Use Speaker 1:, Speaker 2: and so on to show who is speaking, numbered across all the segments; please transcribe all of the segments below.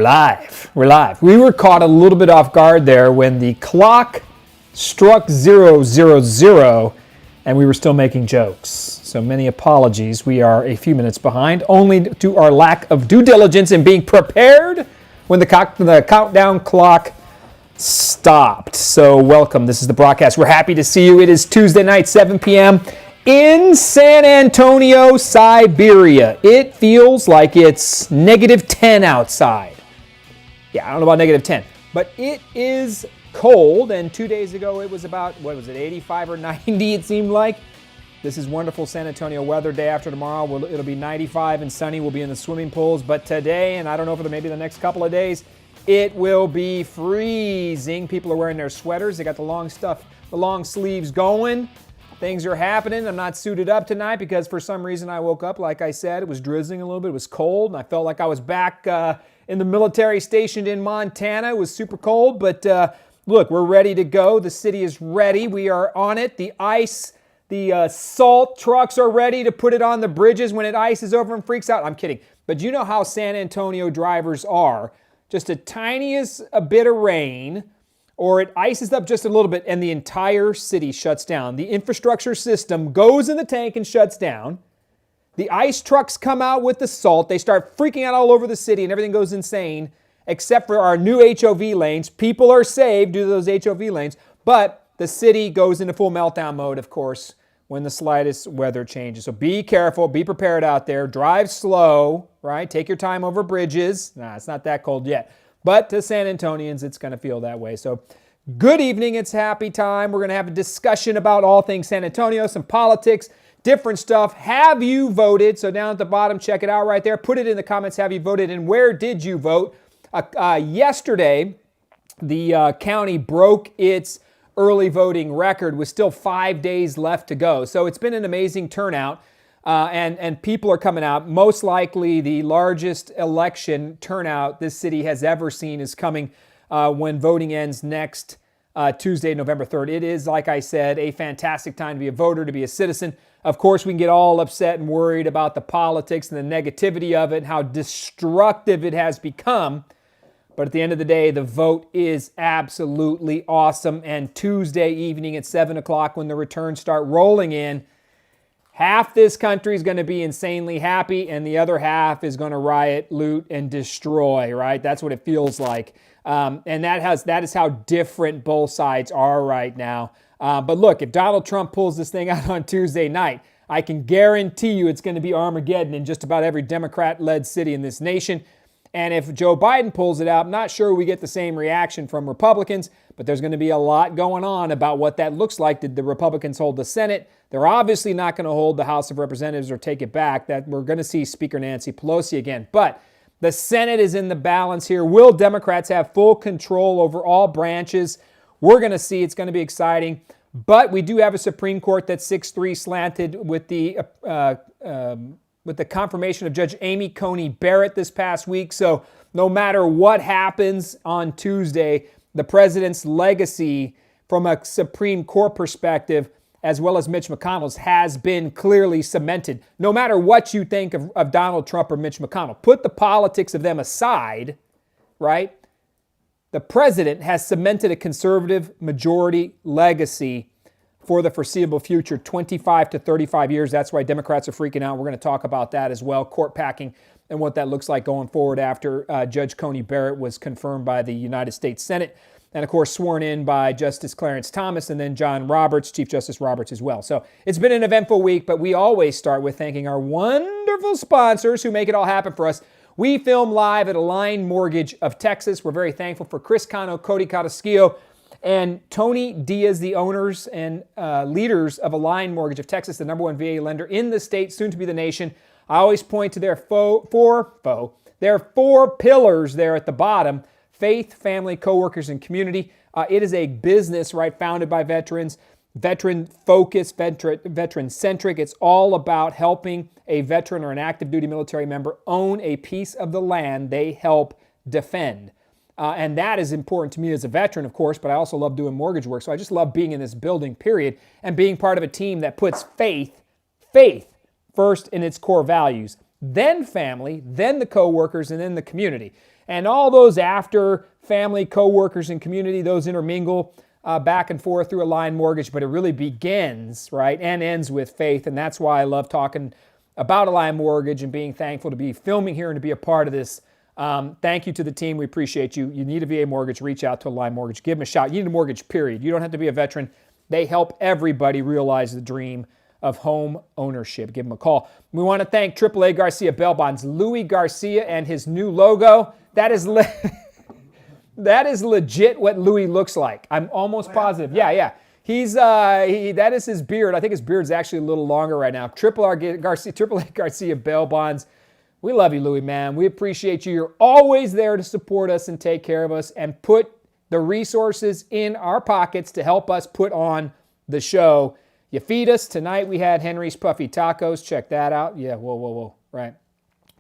Speaker 1: live. We're live. We were caught a little bit off guard there when the clock struck 0:00 and we were still making jokes. So many apologies. We are a few minutes behind, only due to our lack of due diligence in being prepared when the countdown clock stopped. So welcome. This is the broadcast. We're happy to see you. It is Tuesday night, 7 p.m. in San Antonio, Siberia. It feels like it's -10 outside. Yeah, I don't know about -10, but it is cold. And 2 days ago, it was about, 85 or 90 it seemed like. This is wonderful San Antonio weather. Day after tomorrow, it'll be 95 and sunny. We'll be in the swimming pools. But today, and I don't know for maybe the next couple of days, it will be freezing. People are wearing their sweaters. They got the long sleeves going. Things are happening. I'm not suited up tonight because for some reason I woke up, like I said, it was drizzling a little bit. It was cold, and I felt like I was back in the military stationed in Montana. It was super cold, but look, we're ready to go. The city is ready. We are on it. The salt trucks are ready to put it on the bridges when it ices over and freaks out. I'm kidding. But you know how San Antonio drivers are. Just a tiniest bit of rain, or it ices up just a little bit, and the entire city shuts down. The infrastructure system goes in the tank and shuts down. The ice trucks come out with the salt. They start freaking out all over the city, and everything goes insane, except for our new HOV lanes. People are saved due to those HOV lanes, but the city goes into full meltdown mode, of course, when the slightest weather changes. So be careful, be prepared out there, drive slow, right? Take your time over bridges. Nah, it's not that cold yet. But to San Antonians, it's going to feel that way. So good evening, it's happy time. We're going to have a discussion about all things San Antonio, some politics, different stuff. Have you voted? So down at the bottom, check it out right there. Put it in the comments, have you voted, and where did you vote? Yesterday, the county broke its early voting record with still 5 days left to go. So it's been an amazing turnout, and people are coming out. Most likely the largest election turnout this city has ever seen is coming when voting ends next Tuesday, November 3rd. It is, like I said, a fantastic time to be a voter, to be a citizen. Of course, we can get all upset and worried about the politics and the negativity of it, and how destructive it has become. But at the end of the day, the vote is absolutely awesome. And Tuesday evening at 7 o'clock when the returns start rolling in, half this country is going to be insanely happy and the other half is going to riot, loot, and destroy, right? That's what it feels like. And that is how different both sides are right now. But look, if Donald Trump pulls this thing out on Tuesday night, I can guarantee you it's going to be Armageddon in just about every Democrat-led city in this nation. And if Joe Biden pulls it out, I'm not sure we get the same reaction from Republicans, but there's going to be a lot going on about what that looks like. Did the Republicans hold the Senate? They're obviously not going to hold the House of Representatives or take it back. That we're going to see Speaker Nancy Pelosi again. But the Senate is in the balance here. Will Democrats have full control over all branches? We're going to see. It's going to be exciting. But we do have a Supreme Court that's 6-3 slanted with the confirmation of Judge Amy Coney Barrett this past week. So no matter what happens on Tuesday, the president's legacy from a Supreme Court perspective, as well as Mitch McConnell's, has been clearly cemented. No matter what you think of Donald Trump or Mitch McConnell, put the politics of them aside, right? The president has cemented a conservative majority legacy for the foreseeable future, 25 to 35 years. That's why Democrats are freaking out. We're going to talk about that as well, court packing and what that looks like going forward after Judge Coney Barrett was confirmed by the United States Senate and, of course, sworn in by Justice Clarence Thomas and then John Roberts, Chief Justice Roberts as well. So it's been an eventful week, but we always start with thanking our wonderful sponsors who make it all happen for us. We film live at Align Mortgage of Texas. We're very thankful for Chris Cano, Cody Carrasquillo, and Tony Diaz, the owners and leaders of Align Mortgage of Texas, the #1 VA lender in the state, soon to be the nation. I always point to their their 4 pillars there at the bottom: faith, family, coworkers, and community. It is a business, right, founded by veterans, veteran-focused, veteran-centric. It's all about helping a veteran or an active duty military member own a piece of the land they help defend. And that is important to me as a veteran, of course, but I also love doing mortgage work. So I just love being in this building, period, and being part of a team that puts faith first in its core values, then family, then the coworkers, and then the community. And all those after, family, coworkers, and community, those intermingle back and forth through Align Mortgage, but it really begins, right, and ends with faith. And that's why I love talking about Align Mortgage and being thankful to be filming here and to be a part of this. Thank you to the team. We appreciate you. You need a VA mortgage, reach out to Align Mortgage. Give them a shot. You need a mortgage, period. You don't have to be a veteran. They help everybody realize the dream of home ownership. Give them a call. We want to thank AAA Garcia Bail Bonds, Louis Garcia and his new logo. That is that is legit what Louis looks like. I'm almost positive. Yeah. That is his beard. I think his beard's actually a little longer right now. AAA Garcia Bail Bonds. We love you, Louis, man. We appreciate you. You're always there to support us and take care of us and put the resources in our pockets to help us put on the show. You feed us. Tonight we had Henry's Puffy Tacos. Check that out. Yeah, whoa. Right.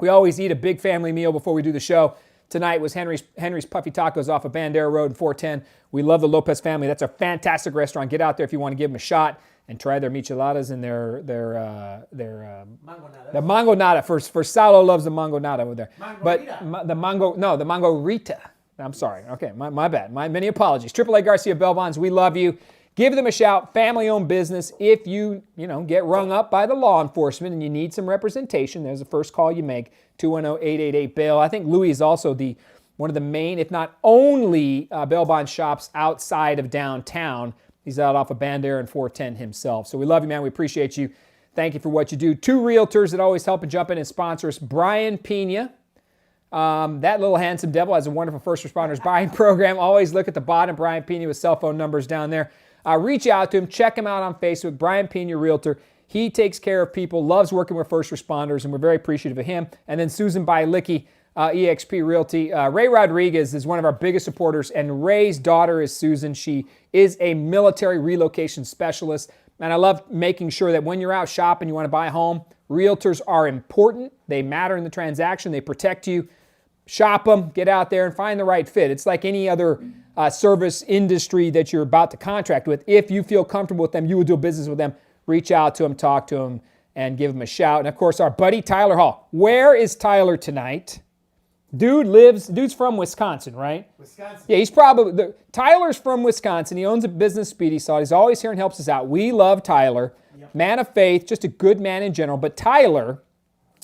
Speaker 1: We always eat a big family meal before we do the show. Tonight was Henry's Puffy Tacos off of Bandera Road in 410. We love the Lopez family. That's a fantastic restaurant. Get out there if you want to give them a shot and try their micheladas and their mango nata. For Salo loves the mango nata over there. The mango rita. I'm sorry. Okay, my bad. Many apologies. AAA Garcia Bail Bonds, we love you. Give them a shout. Family-owned business. If you get rung up by the law enforcement and you need some representation, there's the first call you make, 210-888-BAIL. I think Louis is also one of the main, if not only, bail bond shops outside of downtown. He's out off of Bandera and 410 himself. So we love you, man. We appreciate you. Thank you for what you do. 2 realtors that always help and jump in and sponsor us. Brian Pena. That little handsome devil has a wonderful first responders buying program. Always look at the bottom. Brian Pena with cell phone numbers down there. Reach out to him. Check him out on Facebook. Brian Pena Realtor. He takes care of people, loves working with first responders, and we're very appreciative of him. And then Susan Bielicki, eXp Realty. Ray Rodriguez is one of our biggest supporters, and Ray's daughter is Susan. She is a military relocation specialist, and I love making sure that when you're out shopping, you want to buy a home, realtors are important. They matter in the transaction. They protect you. Shop them, get out there and find the right fit. It's like any other service industry that you're about to contract with. If you feel comfortable with them, you will do business with them. Reach out to them, talk to them, and give them a shout. And of course, our buddy Tyler Hall. Where is Tyler tonight? Dude's from Wisconsin, right? Wisconsin. Yeah, Tyler's from Wisconsin. He owns a business, Speedy Salt. He's always here and helps us out. We love Tyler. Yep. Man of faith, just a good man in general. But Tyler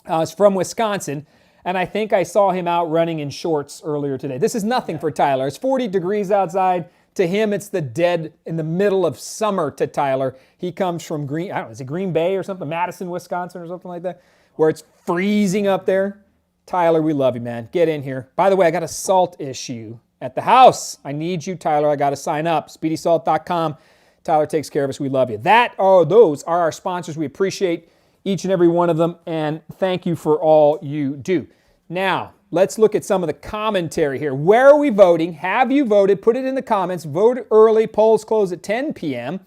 Speaker 1: is from Wisconsin. And I think I saw him out running in shorts earlier today. This is nothing for Tyler. It's 40 degrees outside. To him, it's the dead in the middle of summer to Tyler. He comes from Green Bay or something, Madison, Wisconsin or something like that, where it's freezing up there. Tyler, we love you, man. Get in here. By the way, I got a salt issue at the house. I need you, Tyler. I got to sign up. SpeedySalt.com. Tyler takes care of us. We love you. Those are our sponsors. We appreciate each and every one of them, and thank you for all you do. Now, let's look at some of the commentary here. Where are we voting? Have you voted? Put it in the comments. Vote early. Polls close at 10 p.m.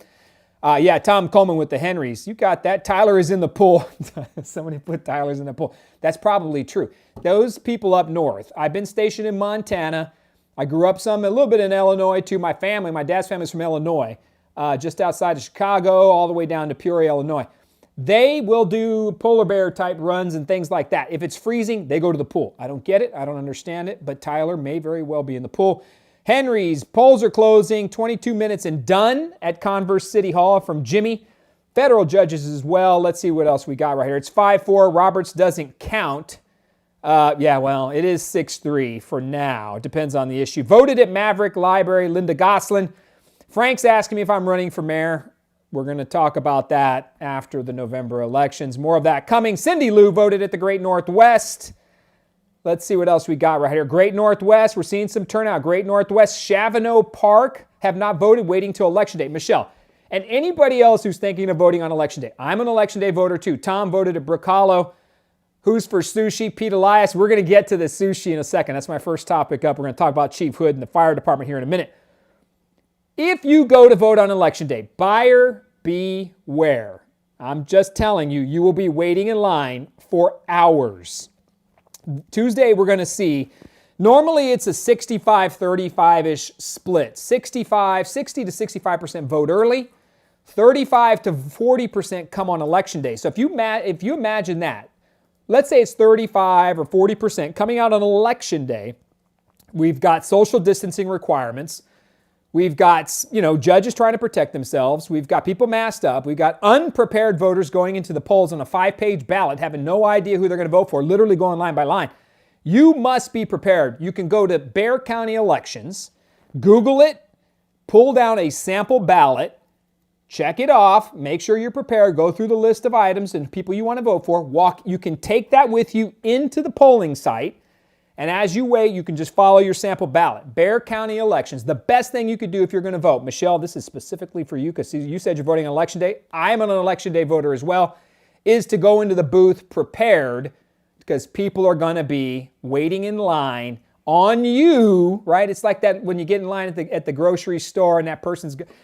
Speaker 1: Tom Coleman with the Henrys. You got that. Tyler is in the pool. Somebody put Tyler's in the pool. That's probably true. Those people up north. I've been stationed in Montana. I grew up a little bit in Illinois too. My dad's family is from Illinois, just outside of Chicago, all the way down to Peoria, Illinois. They will do polar bear type runs and things like that. If it's freezing, they go to the pool. I don't get it. I don't understand it, but Tyler may very well be in the pool. Henry's, polls are closing, 22 minutes and done at Converse City Hall from Jimmy. Federal judges as well. Let's see what else we got right here. It's 5-4. Roberts doesn't count. It is 6-3 for now. It depends on the issue. Voted at Maverick Library, Linda Goslin. Frank's asking me if I'm running for mayor. We're going to talk about that after the November elections. More of that coming. Cindy Lou voted at the Great Northwest. Let's see what else we got right here. Great Northwest, we're seeing some turnout. Great Northwest, Chavano Park have not voted, waiting till election day. Michelle, and anybody else who's thinking of voting on election day. I'm an election day voter too. Tom voted at Brook Hollow. Who's for sushi? Pete Elias. We're going to get to the sushi in a second. That's my first topic up. We're going to talk about Chief Hood and the fire department here in a minute. If you go to vote on election day, buyer beware. I'm just telling you, you will be waiting in line for hours. Tuesday, we're going to see, normally it's a 65-35-ish split. 60 to 65% vote early, 35 to 40% come on election day. So if you imagine that, let's say it's 35 or 40% coming out on election day, We've got social distancing requirements. We've got, judges trying to protect themselves. We've got people masked up. We've got unprepared voters going into the polls on a 5-page ballot, having no idea who they're going to vote for, literally going line by line. You must be prepared. You can go to Bexar County Elections, Google it, pull down a sample ballot, check it off, make sure you're prepared, go through the list of items and people you want to vote for. You can take that with you into the polling site. And as you wait, you can just follow your sample ballot. Bexar County Elections, the best thing you could do if you're going to vote. Michelle, this is specifically for you because you said you're voting on Election Day. I'm an Election Day voter as well, is to go into the booth prepared because people are going to be waiting in line on you, right? It's like that when you get in line at the grocery store and that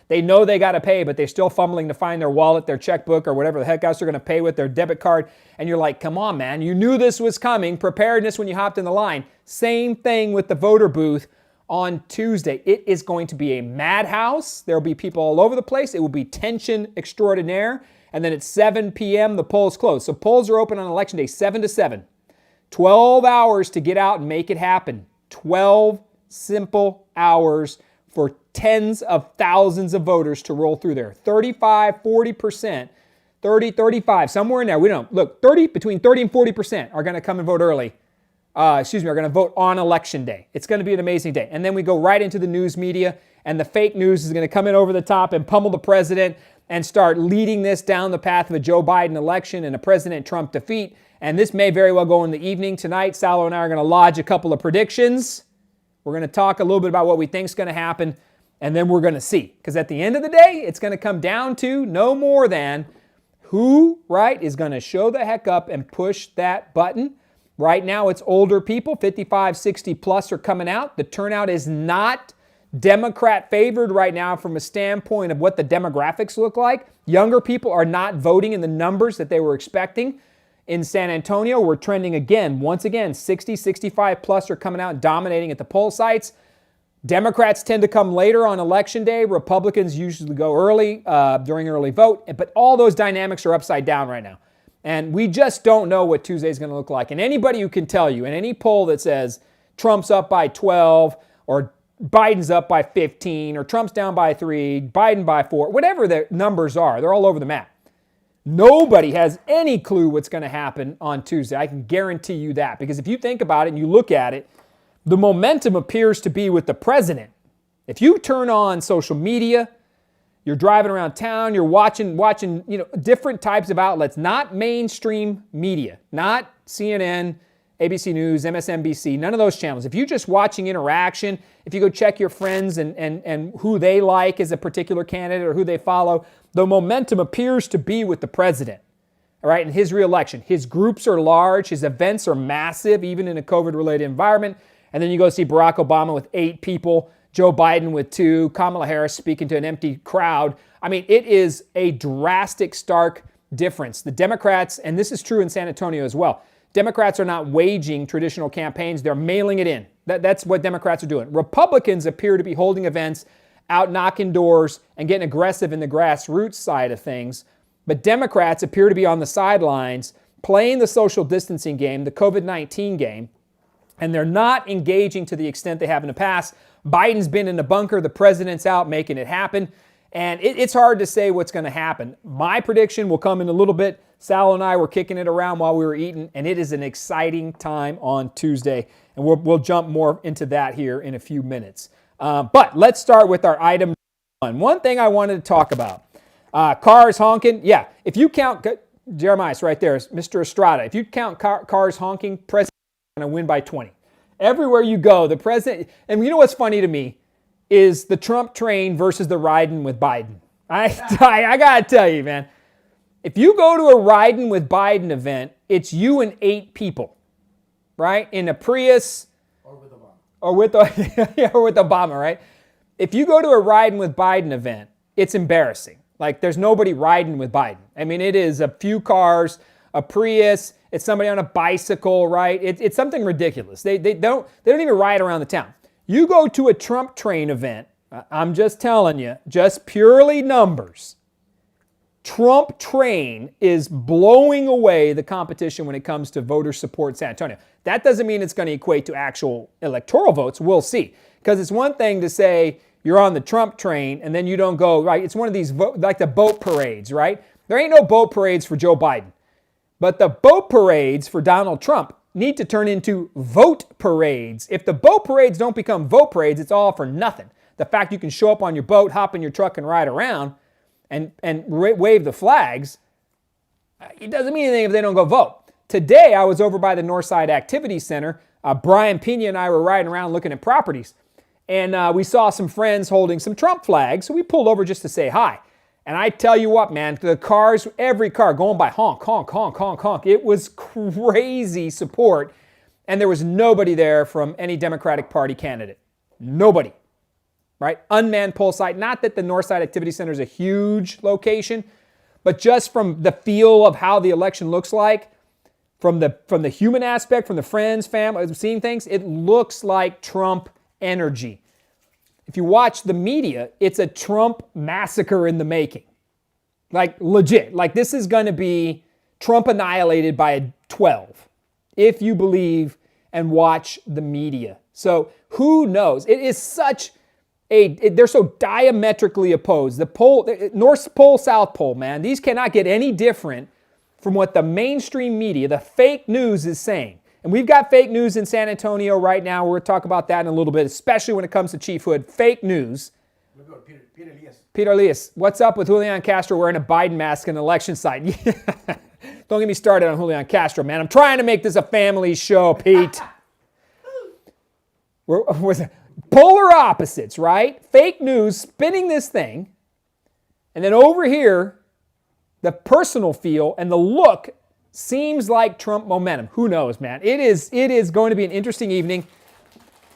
Speaker 1: they know they got to pay, but they're still fumbling to find their wallet, their checkbook, or whatever the heck else they're going to pay with, their debit card. And you're like, come on, man, you knew this was coming. Preparedness when you hopped in the line. Same thing with the voter booth on Tuesday. It is going to be a madhouse. There will be people all over the place. It will be tension extraordinaire. And then at 7 p.m., the polls close. So polls are open on Election Day, 7 to 7. 12 hours to get out and make it happen. 12 simple hours for tens of thousands of voters to roll through there. 35, 40%, 30, 35, somewhere in there. We don't know. Look, between 30 and 40% are going to come and vote early. Are going to vote on Election Day. It's going to be an amazing day. And then we go right into the news media, and the fake news is going to come in over the top and pummel the president and start leading this down the path of a Joe Biden election and a President Trump defeat. And this may very well go in the evening tonight. Salo and I are going to lodge a couple of predictions. We're going to talk a little bit about what we think is going to happen, and then we're going to see. Because at the end of the day, it's going to come down to no more than who, right, is going to show the heck up and push that button. Right now, it's older people, 55, 60 plus are coming out. The turnout is not Democrat favored right now from a standpoint of what the demographics look like. Younger people are not voting in the numbers that they were expecting. In San Antonio, we're trending once again, 60, 65 plus are coming out and dominating at the poll sites. Democrats tend to come later on Election Day. Republicans usually go early during early vote. But all those dynamics are upside down right now. And we just don't know what Tuesday is going to look like. And anybody who can tell you in any poll that says Trump's up by 12 or Biden's up by 15 or Trump's down by 3, Biden by 4, whatever the numbers are, they're all over the map. Nobody has any clue what's going to happen on Tuesday. I can guarantee you that. Because if you think about it and you look at it, the momentum appears to be with the president. If you turn on social media, you're driving around town, you're watching, different types of outlets, not mainstream media, not CNN, ABC News, MSNBC, none of those channels. If you're just watching interaction, if you go check your friends and who they like as a particular candidate or who they follow, the momentum appears to be with the president, all right, in his reelection. His groups are large, his events are massive, even in a COVID-related environment. And then you go see Barack Obama with 8 people, Joe Biden with 2, Kamala Harris speaking to an empty crowd. I mean, it is a drastic, stark difference. The Democrats, and this is true in San Antonio as well, Democrats are not waging traditional campaigns. They're mailing it in. That's what Democrats are doing. Republicans appear to be holding events, out knocking doors, and getting aggressive in the grassroots side of things. But Democrats appear to be on the sidelines, playing the social distancing game, the COVID-19 game, and they're not engaging to the extent they have in the past. Biden's been in the bunker. The president's out making it happen. And it's hard to say what's going to happen. My prediction will come in a little bit. Sal and I were kicking it around while we were eating, and it is an exciting time on Tuesday. And we'll jump more into that here in a few minutes. But let's start with our item one. One thing I wanted to talk about. Cars honking. Yeah, if you count, Jeremiah's right there, Mr. Estrada. If you count cars honking, president is going to win by 20. Everywhere you go, the president, and you know what's funny to me is the Trump train versus the riding with Biden. I got to tell you, man, if you go to a riding with Biden event, it's you and 8 people, right? In a Prius. Or with Obama. Or with Obama, right? If you go to a riding with Biden event, it's embarrassing. Like, there's nobody riding with Biden. I mean, it is a few cars, a Prius, it's somebody on a bicycle, right? It's something ridiculous. They don't even ride around the town. You go to a Trump train event, I'm just telling you, just purely numbers, Trump train is blowing away the competition when it comes to voter support in San Antonio. That doesn't mean it's going to equate to actual electoral votes. We'll see. Because it's one thing to say you're on the Trump train and then you don't go, right? It's one of these, like the boat parades, right? There ain't no boat parades for Joe Biden. But the boat parades for Donald Trump need to turn into vote parades. If the boat parades don't become vote parades, it's all for nothing. The fact you can show up on your boat, hop in your truck and ride around and wave the flags, it doesn't mean anything if they don't go vote. Today, I was over by the Northside Activity Center. Brian Pena and I were riding around looking at properties. And we saw some friends holding some Trump flags. So we pulled over just to say hi. And I tell you what, man, the cars, every car going by, honk, honk, honk, honk, honk. It was crazy support. And there was nobody there from any Democratic Party candidate. Nobody. Right? Unmanned poll site. Not that the Northside Activity Center is a huge location, but just from the feel of how the election looks like, from the human aspect, from the friends, family, seeing things, it looks like Trump energy. If you watch the media, it's a Trump massacre in the making. Like legit. Like this is going to be Trump annihilated by a 12, if you believe and watch the media. So who knows? It is such they're so diametrically opposed. The pole, North Pole, South Pole, man, these cannot get any different from what the mainstream media, the fake news is saying. And we've got fake news in San Antonio right now. We're going to talk about that in a little bit, especially when it comes to Chief Hood. Fake news. Peter Elias, what's up with Julian Castro wearing a Biden mask in an election site? Don't get me started on Julian Castro, man. I'm trying to make this a family show, Pete. We're polar opposites, right? Fake news spinning this thing. And then over here, the personal feel and the look seems like Trump momentum. Who knows, man? It is going to be an interesting evening.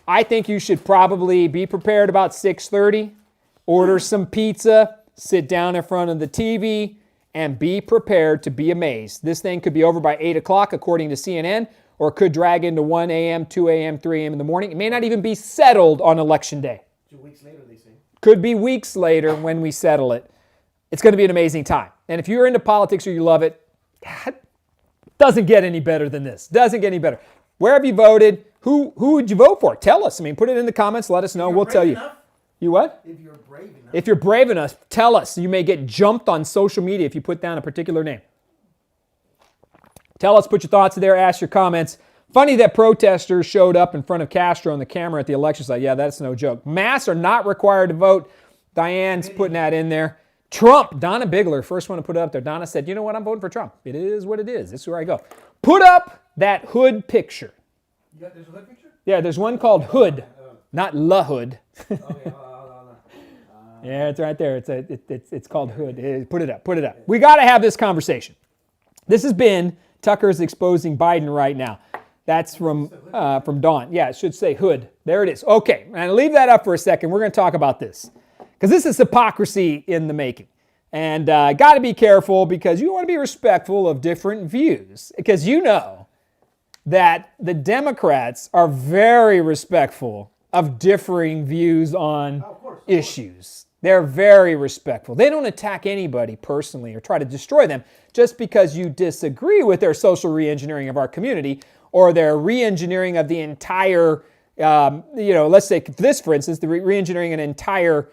Speaker 1: I think you should probably be prepared about 6:30, order some pizza, sit down in front of the TV, and be prepared to be amazed. This thing could be over by 8 o'clock, according to CNN, or it could drag into 1 a.m., 2 a.m., 3 a.m. in the morning. It may not even be settled on Election Day.
Speaker 2: 2 weeks later, they say.
Speaker 1: Could be weeks later when we settle it. It's going to be an amazing time. And if you're into politics or you love it, doesn't get any better than this. Doesn't get any better. Where have you voted? Who would you vote for? Tell us. I mean, put it in the comments. Let us know. We'll tell you. You what?
Speaker 2: If you're brave enough.
Speaker 1: If you're brave enough, tell us. You may get jumped on social media if you put down a particular name. Tell us, put your thoughts there, ask your comments. Funny that protesters showed up in front of Castro on the camera at the election site. Yeah, that's no joke. Masks are not required to vote. Diane's putting that in there. Trump, Donna Bigler, first one to put it up there. Donna said, you know what, I'm voting for Trump. It is what it is. This is where I go. Put up that Hood picture.
Speaker 2: There's a Hood picture?
Speaker 1: Yeah, there's one called Hood, not La Hood. Yeah, it's right there. It's called Hood. Put it up. Put it up. We got to have this conversation. This has been Tucker's Exposing Biden right now. That's from Dawn. Yeah, it should say Hood. There it is. Okay, and leave that up for a second. We're going to talk about this because this is hypocrisy in the making. And got to be careful because you want to be respectful of different views because you know that the Democrats are very respectful of differing views on issues. They're very respectful. They don't attack anybody personally or try to destroy them just because you disagree with their social reengineering of our community or their reengineering of the entire, let's say this, for instance, the reengineering an entire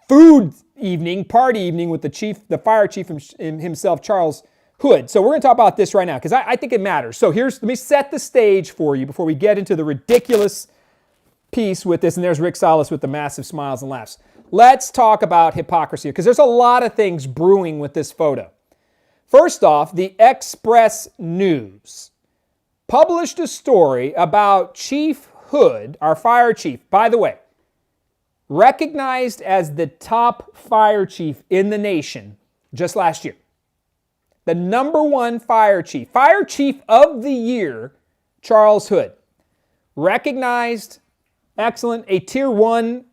Speaker 1: food evening, party evening with the fire chief himself, Charles Hood. So we're going to talk about this right now because I think it matters. So let me set the stage for you before we get into the ridiculous piece with this. And there's Rick Salas with the massive smiles and laughs. Let's talk about hypocrisy because there's a lot of things brewing with this photo. First off, the Express News published a story about Chief Hood, our fire chief, by the way, recognized as the top fire chief in the nation just last year. The number one fire chief of the year, Charles Hood, recognized, excellent, a tier 1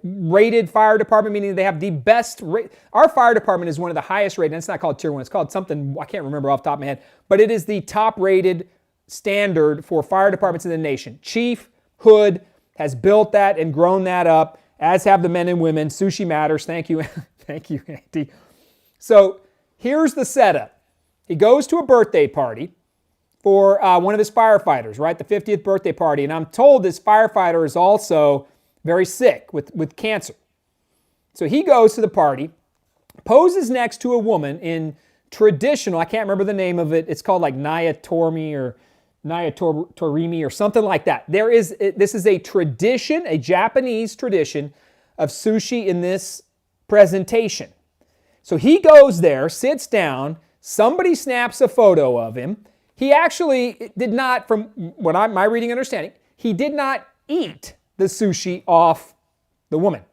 Speaker 1: rated fire department, meaning they have the best rate. Our fire department is one of the highest rated. It's not called tier 1. It's called something, I can't remember off the top of my head, but it is the top rated standard for fire departments in the nation. Chief Hood has built that and grown that up, as have the men and women. Sushi matters. Thank you. Thank you, Andy. So here's the setup. He goes to a birthday party for one of his firefighters, right? The 50th birthday party. And I'm told this firefighter is also very sick with cancer. So he goes to the party, poses next to a woman in traditional, I can't remember the name of it. It's called like Naya Tormi or Naya Torimi or something like that. This is a tradition, a Japanese tradition of sushi in this presentation. So he goes there, sits down, somebody snaps a photo of him. He actually did not, from what my reading and understanding, he did not eat the sushi off the woman.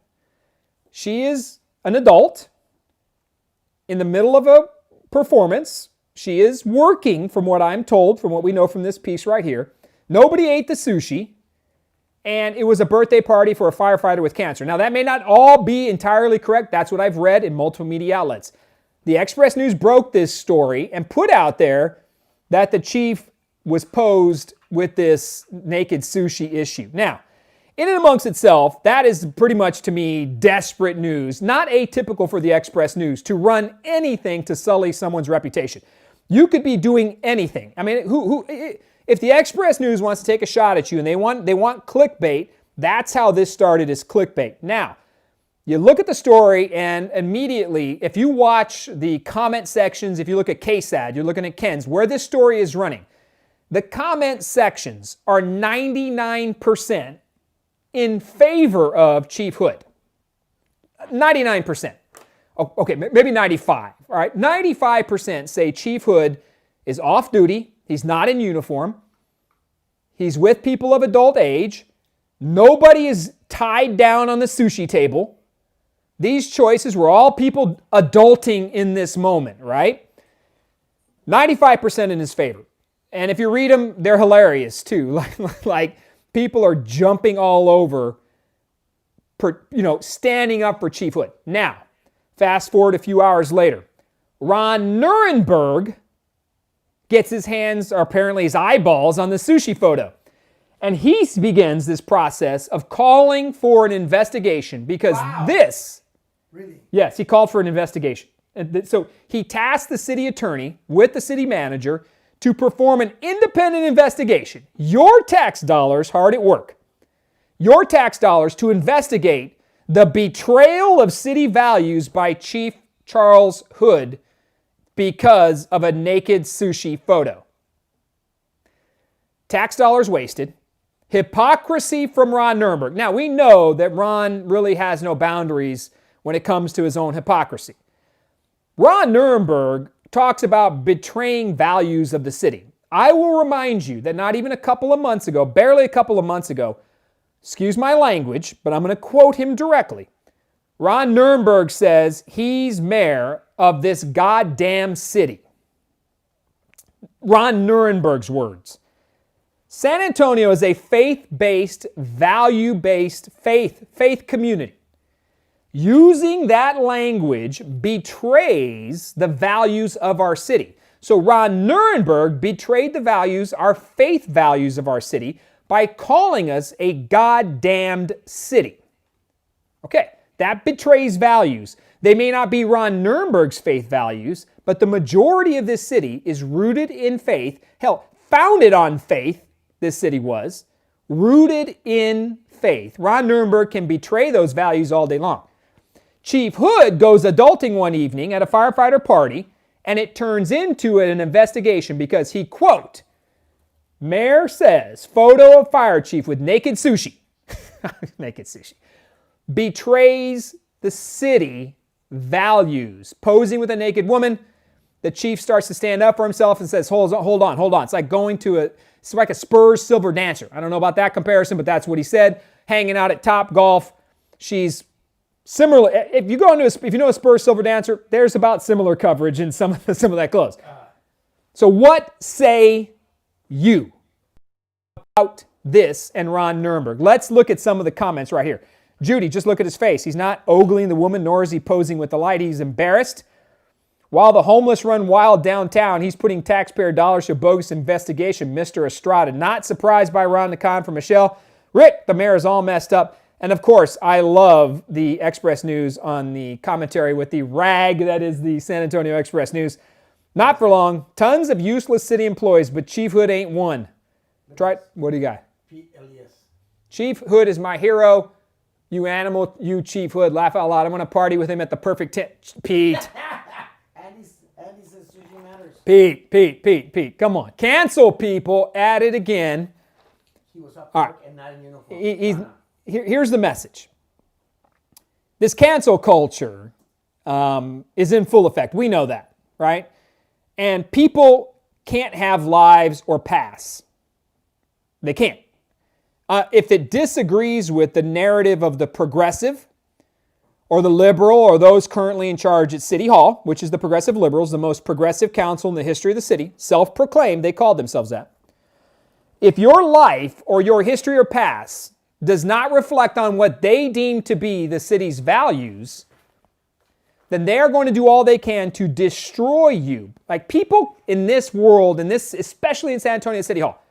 Speaker 1: She is an adult in the middle of a performance. She is working, from what I'm told, from what we know from this piece right here. Nobody ate the sushi, and it was a birthday party for a firefighter with cancer. Now, that may not all be entirely correct. That's what I've read in multiple media outlets. The Express News broke this story and put out there that the chief was posed with this naked sushi issue. Now, in and amongst itself, that is pretty much, to me, desperate news. Not atypical for the Express News to run anything to sully someone's reputation. You could be doing anything. I mean, if the Express News wants to take a shot at you and they want clickbait, that's how this started, as clickbait. Now, you look at the story, and immediately, if you watch the comment sections, if you look at KSAD, you're looking at Ken's, where this story is running, the comment sections are 99% in favor of Chief Hood. 99%. Okay, maybe 95. All right, 95% say Chief Hood is off duty. He's not in uniform. He's with people of adult age. Nobody is tied down on the sushi table. These choices were all people adulting in this moment, right? 95% in his favor. And if you read them, they're hilarious too. Like people are jumping all over, standing up for Chief Hood. Now, fast forward a few hours later. Ron Nirenberg gets his hands, or apparently his eyeballs, on the sushi photo. And he begins this process of calling for an investigation because this...
Speaker 2: Really?
Speaker 1: Yes, he called for an investigation. And so he tasked the city attorney with the city manager to perform an independent investigation. Your tax dollars hard at work. Your tax dollars to investigate the betrayal of city values by Chief Charles Hood because of a naked sushi photo. Tax dollars wasted. Hypocrisy from Ron Nirenberg. Now, we know that Ron really has no boundaries when it comes to his own hypocrisy. Ron Nirenberg talks about betraying values of the city. I will remind you that not even a couple of months ago, barely a couple of months ago, excuse my language, but I'm going to quote him directly. Ron Nirenberg says he's mayor of this goddamn city. Ron Nirenberg's words. San Antonio is a faith-based, value-based faith community. Using that language betrays the values of our city. So Ron Nirenberg betrayed the values, our faith values of our city, by calling us a goddamned city. Okay, that betrays values. They may not be Ron Nirenberg's faith values, but the majority of this city is rooted in faith. Hell, founded on faith, this city was. Rooted in faith. Ron Nirenberg can betray those values all day long. Chief Hood goes adulting one evening at a firefighter party, and it turns into an investigation because he, quote, mayor says, photo of fire chief with naked sushi, naked sushi, betrays the city values. Posing with a naked woman, the chief starts to stand up for himself and says, hold on. It's like going to it's like a Spurs silver dancer. I don't know about that comparison, but that's what he said. Hanging out at Top Golf. She's similar. If you know a Spurs silver dancer, there's about similar coverage in some of that clothes. So what say you about this and Ron Nirenberg? Let's look at some of the comments right here. Judy, just look at his face. He's not ogling the woman, nor is he posing with the light. He's embarrassed. While the homeless run wild downtown, he's putting taxpayer dollars to a bogus investigation. Mr. Estrada, not surprised by Ron the Con from Michelle. Rick, the mayor is all messed up. And of course, I love the Express News on the commentary with the rag that is the San Antonio Express News. Not for long. Tons of useless city employees, but Chief Hood ain't one. Try. What do you got?
Speaker 2: Pete Elias.
Speaker 1: Chief Hood is my hero. You animal, you Chief Hood. Laugh out loud. I'm going to party with him at the perfect Pete.
Speaker 2: Andy says sushi matters.
Speaker 1: Pete. Come on. Cancel people. At it again.
Speaker 2: He was up
Speaker 1: All
Speaker 2: to
Speaker 1: right.
Speaker 2: work and not in uniform.
Speaker 1: Here's the message. This cancel culture is in full effect. We know that, right? And people can't have lives or pass. They can't. If it disagrees with the narrative of the progressive or the liberal or those currently in charge at City Hall, which is the Progressive Liberals, the most progressive council in the history of the city, self-proclaimed, they called themselves that. If your life or your history or past does not reflect on what they deem to be the city's values, then they are going to do all they can to destroy you. Like people in this world, especially in San Antonio City Hall,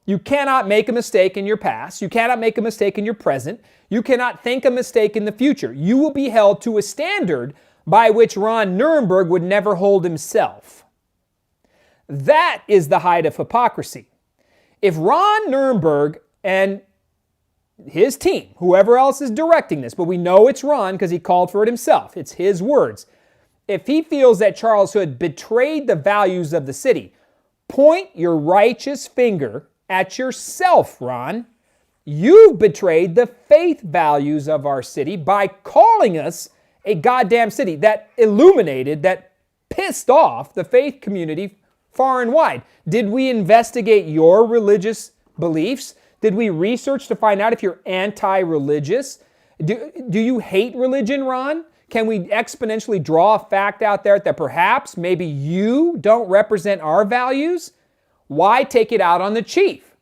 Speaker 1: you cannot make a mistake in your past. You cannot make a mistake in your present. You cannot think a mistake in the future. You will be held to a standard by which Ron Nirenberg would never hold himself. That is the height of hypocrisy. If Ron Nirenberg and his team, whoever else is directing this, but we know it's Ron because he called for it himself. It's his words. If he feels that Charles Hood betrayed the values of the city, point your righteous finger at yourself, Ron. You've betrayed the faith values of our city by calling us a goddamn city that illuminated, that pissed off the faith community far and wide. Did we investigate your religious beliefs? Did we research to find out if you're anti-religious? Do you hate religion, Ron? Can we exponentially draw a fact out there that perhaps maybe you don't represent our values? Why take it out on the chief?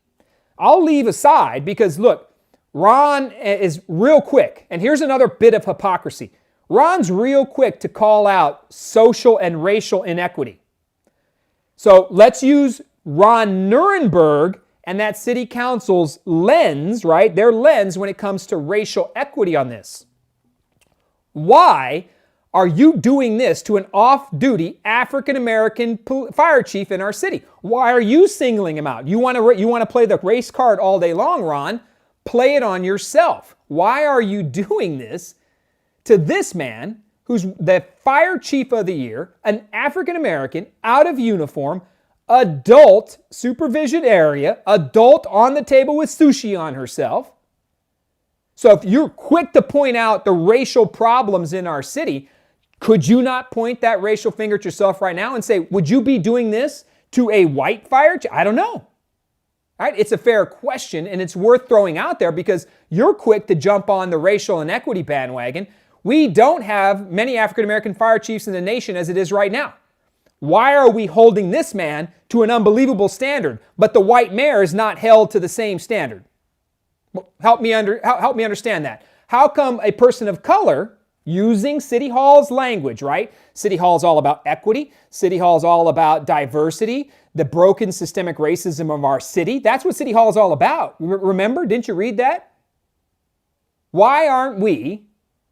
Speaker 1: I'll leave aside because look, Ron is real quick. And here's another bit of hypocrisy. Ron's real quick to call out social and racial inequity. So let's use Ron Nirenberg and that city council's lens, right? Their lens when it comes to racial equity on this. Why are you doing this to an off-duty African-American fire chief in our city? Why are you singling him out? You want to play the race card all day long, Ron? Play it on yourself. Why are you doing this to this man who's the fire chief of the year, an African-American, out of uniform, adult supervision area, adult on the table with sushi on herself? So if you're quick to point out the racial problems in our city, could you not point that racial finger at yourself right now and say, would you be doing this to a white fire chief? I don't know. All right? It's a fair question and it's worth throwing out there because you're quick to jump on the racial inequity bandwagon. We don't have many African-American fire chiefs in the nation as it is right now. Why are we holding this man to an unbelievable standard, but the white mayor is not held to the same standard? Help me understand that. How come a person of color, using City Hall's language, right? City Hall is all about equity. City Hall is all about diversity, the broken systemic racism of our city. That's what City Hall is all about. Remember? Didn't you read that? Why aren't we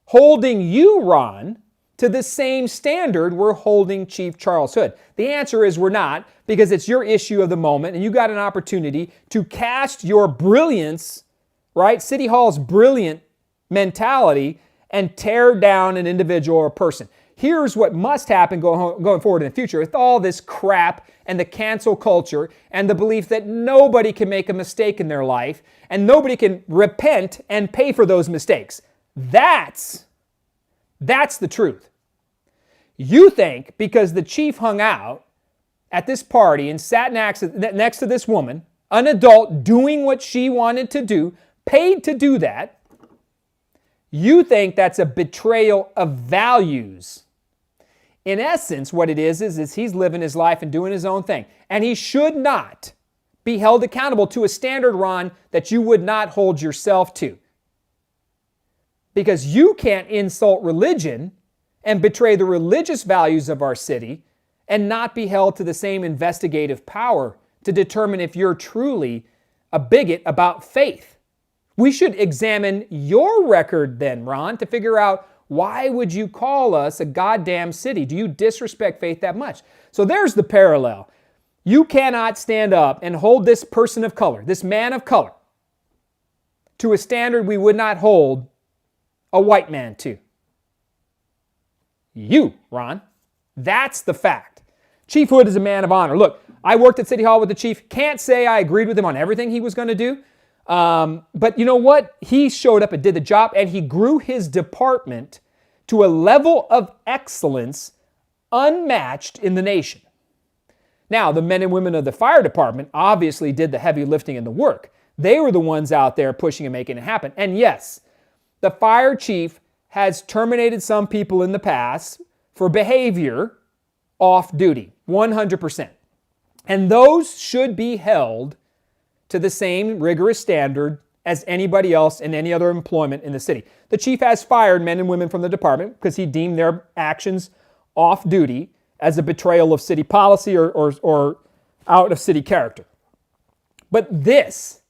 Speaker 1: holding you, Ron, to the same standard we're holding Chief Charles Hood? The answer is we're not, because it's your issue of the moment and you got an opportunity to cast your brilliance, right? City Hall's brilliant mentality and tear down an individual or a person. Here's what must happen going forward in the future with all this crap and the cancel culture and the belief that nobody can make a mistake in their life and nobody can repent and pay for those mistakes. That's the truth. You think because the chief hung out at this party and sat next to this woman, an adult doing what she wanted to do, paid to do that, you think that's a betrayal of values. In essence, what it is he's living his life and doing his own thing. And he should not be held accountable to a standard, Ron, that you would not hold yourself to. Because you can't insult religion and betray the religious values of our city and not be held to the same investigative power to determine if you're truly a bigot about faith. We should examine your record then, Ron, to figure out why would you call us a goddamn city? Do you disrespect faith that much? So there's the parallel. You cannot stand up and hold this person of color, this man of color, to a standard we would not hold a white man to. You, Ron. That's the fact. Chief Hood is a man of honor. Look, I worked at City Hall with the chief. Can't say I agreed with him on everything he was going to do. But you know what? He showed up and did the job, and he grew his department to a level of excellence unmatched in the nation. Now, the men and women of the fire department obviously did the heavy lifting and the work. They were the ones out there pushing and making it happen. And yes, the fire chief has terminated some people in the past for behavior off duty, 100%. And those should be held to the same rigorous standard as anybody else in any other employment in the city. The chief has fired men and women from the department because he deemed their actions off duty as a betrayal of city policy or out of city character. But this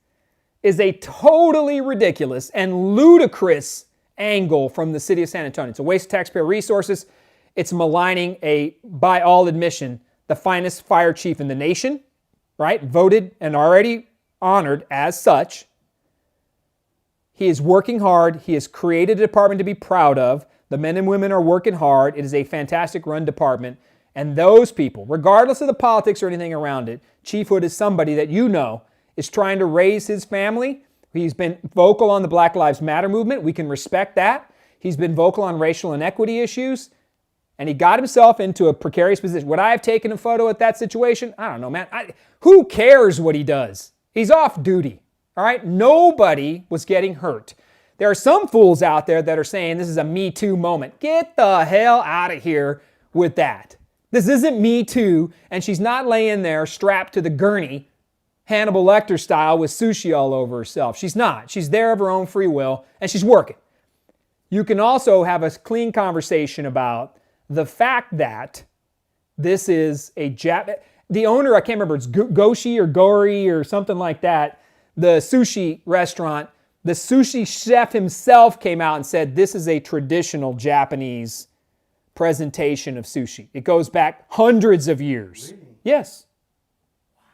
Speaker 1: is a totally ridiculous and ludicrous angle from the city of San Antonio. It's a waste of taxpayer resources. It's maligning by all admission, the finest fire chief in the nation, right? Voted and already honored as such. He is working hard. He has created a department to be proud of. The men and women are working hard. It is a fantastic run department. And those people, regardless of the politics or anything around it, Chief Hood is somebody that you know is trying to raise his family. He's been vocal on the Black Lives Matter movement. We can respect that. He's been vocal on racial inequity issues. And he got himself into a precarious position. Would I have taken a photo at that situation? I don't know, man. Who cares what he does? He's off duty. All right? Nobody was getting hurt. There are some fools out there that are saying this is a Me Too moment. Get the hell out of here with that. This isn't Me Too, and she's not laying there strapped to the gurney, Hannibal Lecter style, with sushi all over herself. She's not. She's there of her own free will, and she's working. You can also have a clean conversation about the fact that this is the owner, I can't remember, it's Goshi or Gori or something like that, the sushi restaurant, the sushi chef himself came out and said this is a traditional Japanese presentation of sushi. It goes back hundreds of years.
Speaker 2: Really?
Speaker 1: Yes.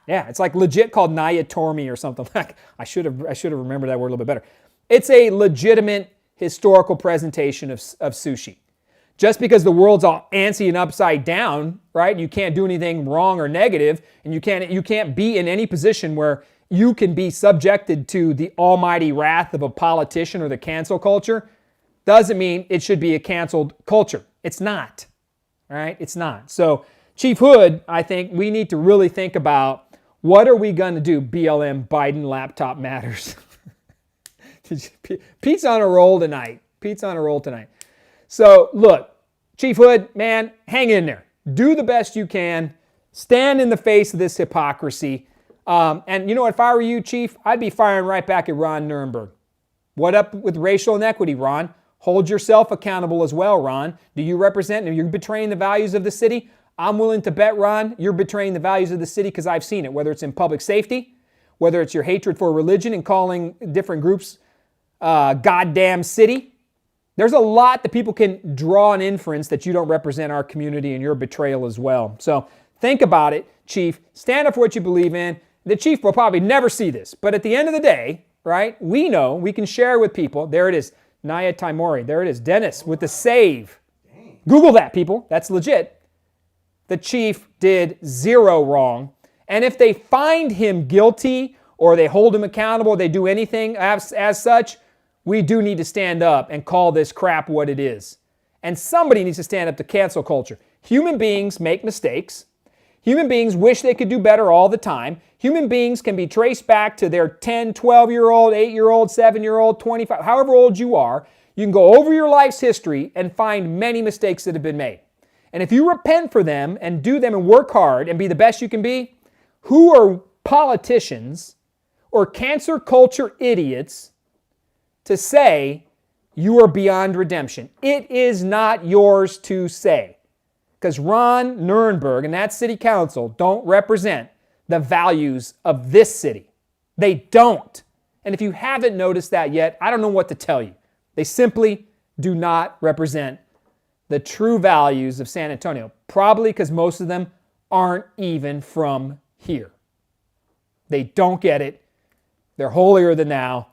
Speaker 1: Yeah, it's like legit called Nayatormi or something like. I should have remembered that word a little bit better. It's a legitimate historical presentation of sushi. Just because the world's all antsy and upside down, right? You can't do anything wrong or negative, and you can't be in any position where you can be subjected to the almighty wrath of a politician or the cancel culture, doesn't mean it should be a canceled culture. It's not. All right? It's not. So, Chief Hood, I think we need to really think about what are we going to do? BLM, Biden, laptop matters. Pete's on a roll tonight. So, look, Chief Hood, man, hang in there. Do the best you can. Stand in the face of this hypocrisy. And you know what, if I were you, Chief, I'd be firing right back at Ron Nirenberg. What up with racial inequity, Ron? Hold yourself accountable as well, Ron. Do you represent, are you betraying the values of the city? I'm willing to bet, Ron, you're betraying the values of the city because I've seen it, whether it's in public safety, whether it's your hatred for religion and calling different groups goddamn city. There's a lot that people can draw an inference that you don't represent our community and your betrayal as well. So think about it, Chief. Stand up for what you believe in. The Chief will probably never see this, but at the end of the day, right, we know, we can share with people. There it is, Naya Taimori. There it is, Dennis with the save.
Speaker 2: Dang.
Speaker 1: Google that, people. That's legit. The Chief did zero wrong. And if they find him guilty or they hold him accountable, they do anything as such, we do need to stand up and call this crap what it is. And somebody needs to stand up to cancel culture. Human beings make mistakes. Human beings wish they could do better all the time. Human beings can be traced back to their 10, 12-year-old, 8-year-old, 7-year-old, 25, however old you are. You can go over your life's history and find many mistakes that have been made. And if you repent for them and do them and work hard and be the best you can be, who are politicians or cancer culture idiots to say you are beyond redemption? It is not yours to say. Because Ron Nirenberg and that city council don't represent the values of this city. They don't. And if you haven't noticed that yet, I don't know what to tell you. They simply do not represent the true values of San Antonio, probably because most of them aren't even from here. They don't get it. They're holier than thou,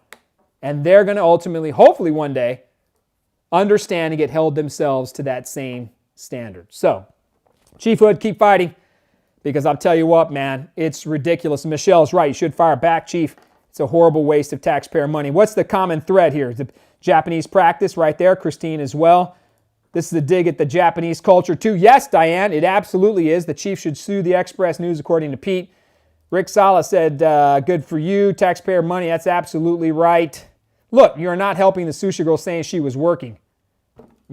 Speaker 1: and they're going to ultimately, hopefully one day, understand and get held themselves to that same standard. So, Chief Hood, keep fighting, because I'll tell you what, man, it's ridiculous. Michelle's right. You should fire back, Chief. It's a horrible waste of taxpayer money. What's the common thread here? The Japanese practice right there. Christine as well. This is a dig at the Japanese culture too. Yes, Diane, it absolutely is. The Chief should sue the Express News, according to Pete. Rick Sala said, good for you. Taxpayer money, that's absolutely right. Look, you're not helping the sushi girl saying she was working.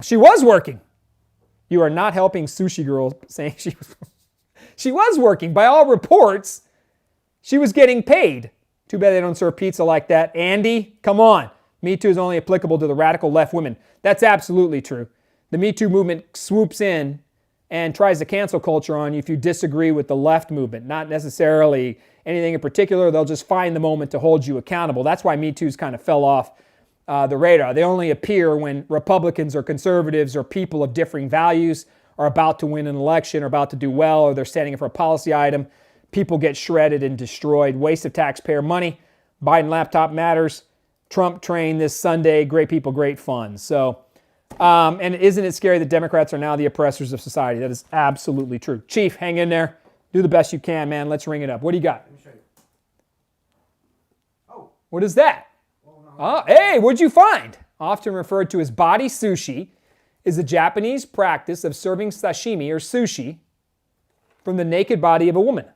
Speaker 1: She was working. You are not helping sushi girl saying she was working. By all reports, she was getting paid. Too bad they don't serve pizza like that. Andy, come on. Me Too is only applicable to the radical left women. That's absolutely true. The Me Too movement swoops in and tries to cancel culture on you if you disagree with the left movement. Not necessarily anything in particular. They'll just find the moment to hold you accountable. That's why Me Too's kind of fell off the radar. They only appear when Republicans or conservatives or people of differing values are about to win an election or about to do well, or they're standing in for a policy item. People get shredded and destroyed. Waste of taxpayer money. Biden laptop matters. Trump train this Sunday. Great people, great fun. So, and isn't it scary that Democrats are now the oppressors of society? That is absolutely true. Chief, hang in there. Do the best you can, man. Let's ring it up. What do you got?
Speaker 2: Let me show you. Oh.
Speaker 1: What is that? Oh, hey, what'd you find? Often referred to as body sushi, is the Japanese practice of serving sashimi or sushi from the naked body of a woman.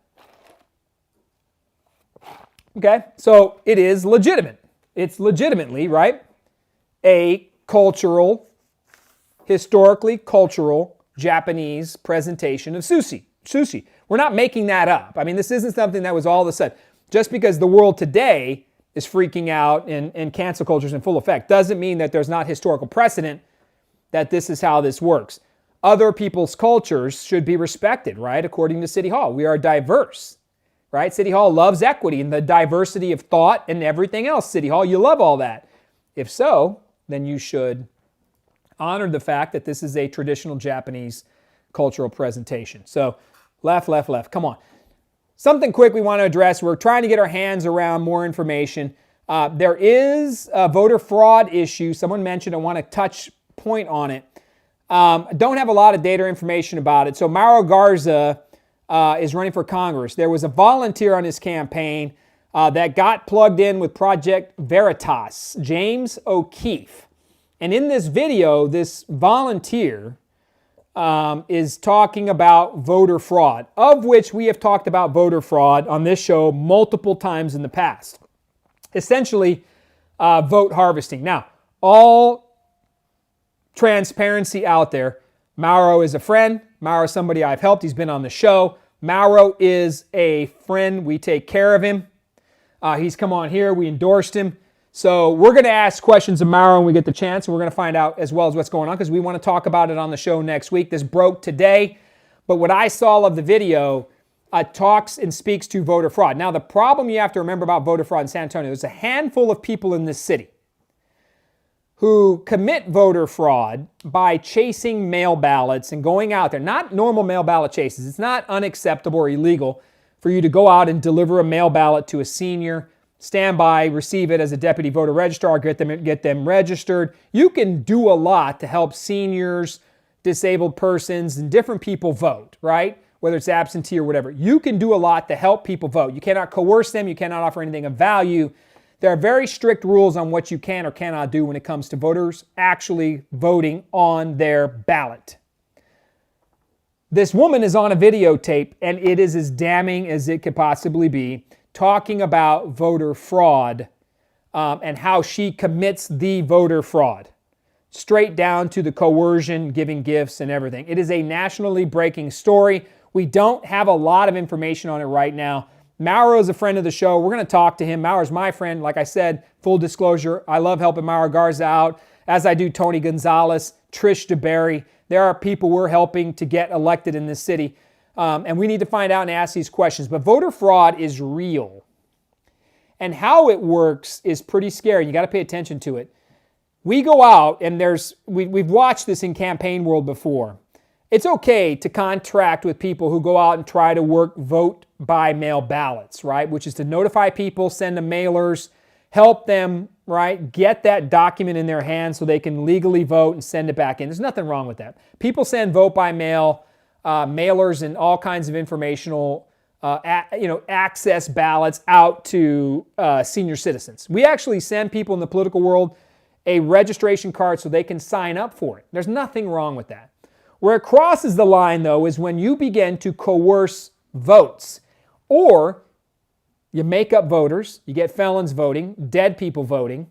Speaker 1: Okay, so it is legitimate. It's legitimately, right, a cultural, historically cultural Japanese presentation of sushi. We're not making that up. I mean, this isn't something that was all of a sudden. Just because the world today is freaking out and cancel culture is in full effect doesn't mean that there's not historical precedent that this is how this works. Other people's cultures should be respected, right? According to City Hall, we are diverse, right? City Hall loves equity and the diversity of thought and everything else. City Hall, you love all that. If so, then you should honor the fact that this is a traditional Japanese cultural presentation. So left, come on. Something quick we want to address. We're trying to get our hands around more information. There is a voter fraud issue. Someone mentioned, I want to touch point on it. Don't have a lot of data or information about it. So Mauro Garza is running for Congress. There was a volunteer on his campaign that got plugged in with Project Veritas, James O'Keefe. And in this video, this volunteer is talking about voter fraud, of which we have talked about voter fraud on this show multiple times in the past. Essentially, vote harvesting. Now, all transparency out there, Mauro is a friend. Mauro is somebody I've helped. He's been on the show. Mauro is a friend. We take care of him. He's come on here. We endorsed him. So we're going to ask questions of Mauro when we get the chance, and we're going to find out as well as what's going on because we want to talk about it on the show next week. This broke today, but what I saw of the video talks and speaks to voter fraud. Now, the problem you have to remember about voter fraud in San Antonio, there's a handful of people in this city who commit voter fraud by chasing mail ballots and going out there. Not normal mail ballot chases. It's not unacceptable or illegal for you to go out and deliver a mail ballot to a senior, stand by, receive it as a deputy voter registrar, get them registered. You can do a lot to help seniors, disabled persons, and different people vote, right? Whether it's absentee or whatever. You can do a lot to help people vote. You cannot coerce them. You cannot offer anything of value. There are very strict rules on what you can or cannot do when it comes to voters actually voting on their ballot. This woman is on a videotape, and it is as damning as it could possibly be, talking about voter fraud and how she commits the voter fraud, straight down to the coercion, giving gifts and everything. It is a nationally breaking story. We don't have a lot of information on it right now. Mauro is a friend of the show. We're going to talk to him. Mauro's my friend. Like I said, full disclosure, I love helping Mauro Garza out, as I do Tony Gonzalez, Trish DeBerry. There are people we're helping to get elected in this city. And we need to find out and ask these questions. But voter fraud is real. And how it works is pretty scary. You got to pay attention to it. We go out, and we've watched this in campaign world before. It's okay to contract with people who go out and try to work vote by mail ballots, right? Which is to notify people, send them mailers, help them, right, get that document in their hands so they can legally vote and send it back in. There's nothing wrong with that. People send vote by mail, mailers, and all kinds of informational access ballots out to senior citizens. We actually send people in the political world a registration card so they can sign up for it. There's nothing wrong with that. Where it crosses the line, though, is when you begin to coerce votes, or you make up voters, you get felons voting, dead people voting.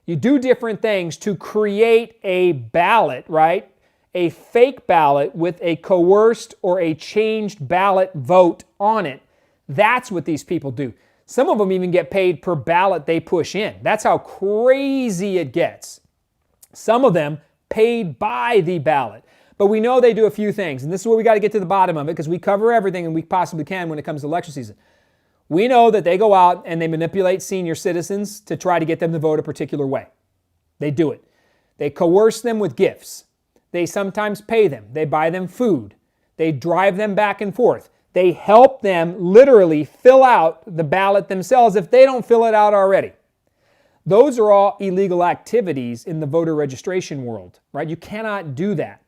Speaker 1: You do different things to create a ballot, right? A fake ballot with a coerced or a changed ballot vote on it. That's what these people do. Some of them even get paid per ballot they push in. That's how crazy it gets. Some of them paid by the ballot. But we know they do a few things, and this is where we got to get to the bottom of it, because we cover everything and we possibly can when it comes to election season. We know that they go out and they manipulate senior citizens to try to get them to vote a particular way. They do it. They coerce them with gifts. They sometimes pay them. They buy them food. They drive them back and forth. They help them literally fill out the ballot themselves if they don't fill it out already. Those are all illegal activities in the voter registration world, right? You cannot do that.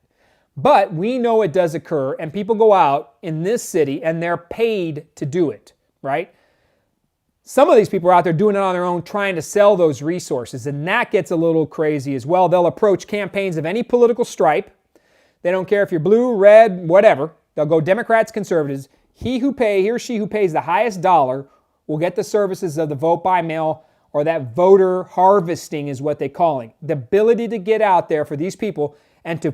Speaker 1: But we know it does occur, and people go out in this city and they're paid to do it, right? Some of these people are out there doing it on their own, trying to sell those resources, and that gets a little crazy as well. They'll approach campaigns of any political stripe. They don't care if you're blue, red, whatever. They'll go Democrats, conservatives. He or she who pays the highest dollar will get the services of the vote by mail, or that voter harvesting is what they call it. The ability to get out there for these people and to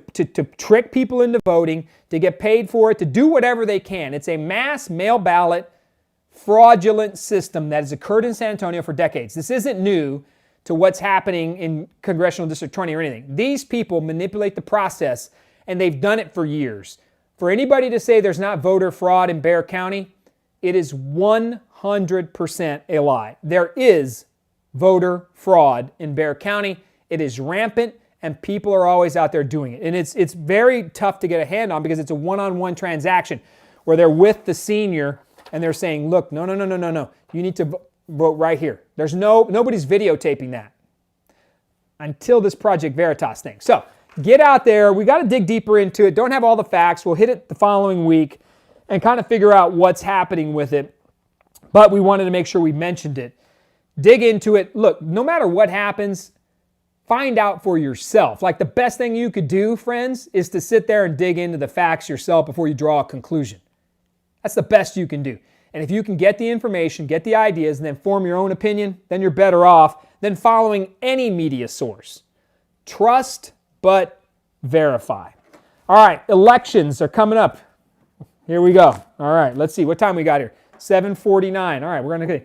Speaker 1: trick people into voting, to get paid for it, to do whatever they can. It's a mass mail ballot fraudulent system that has occurred in San Antonio for decades. This isn't new to what's happening in Congressional District 20 or anything. These people manipulate the process, and they've done it for years. For anybody to say there's not voter fraud in Bexar County, it is 100% a lie. There is voter fraud in Bexar County. It is rampant, and people are always out there doing it. And it's very tough to get a hand on, because it's a one-on-one transaction where they're with the senior and they're saying, look, no. You need to vote right here. Nobody's videotaping that until this Project Veritas thing. So get out there. We got to dig deeper into it. Don't have all the facts. We'll hit it the following week and kind of figure out what's happening with it. But we wanted to make sure we mentioned it. Dig into it. Look, no matter what happens, find out for yourself. Like, the best thing you could do, friends, is to sit there and dig into the facts yourself before you draw a conclusion. That's the best you can do. And if you can get the information, get the ideas, and then form your own opinion, then you're better off than following any media source. Trust, but verify. All right, elections are coming up. Here we go. All right, let's see. What time we got here? 7:49. All right, we're going to...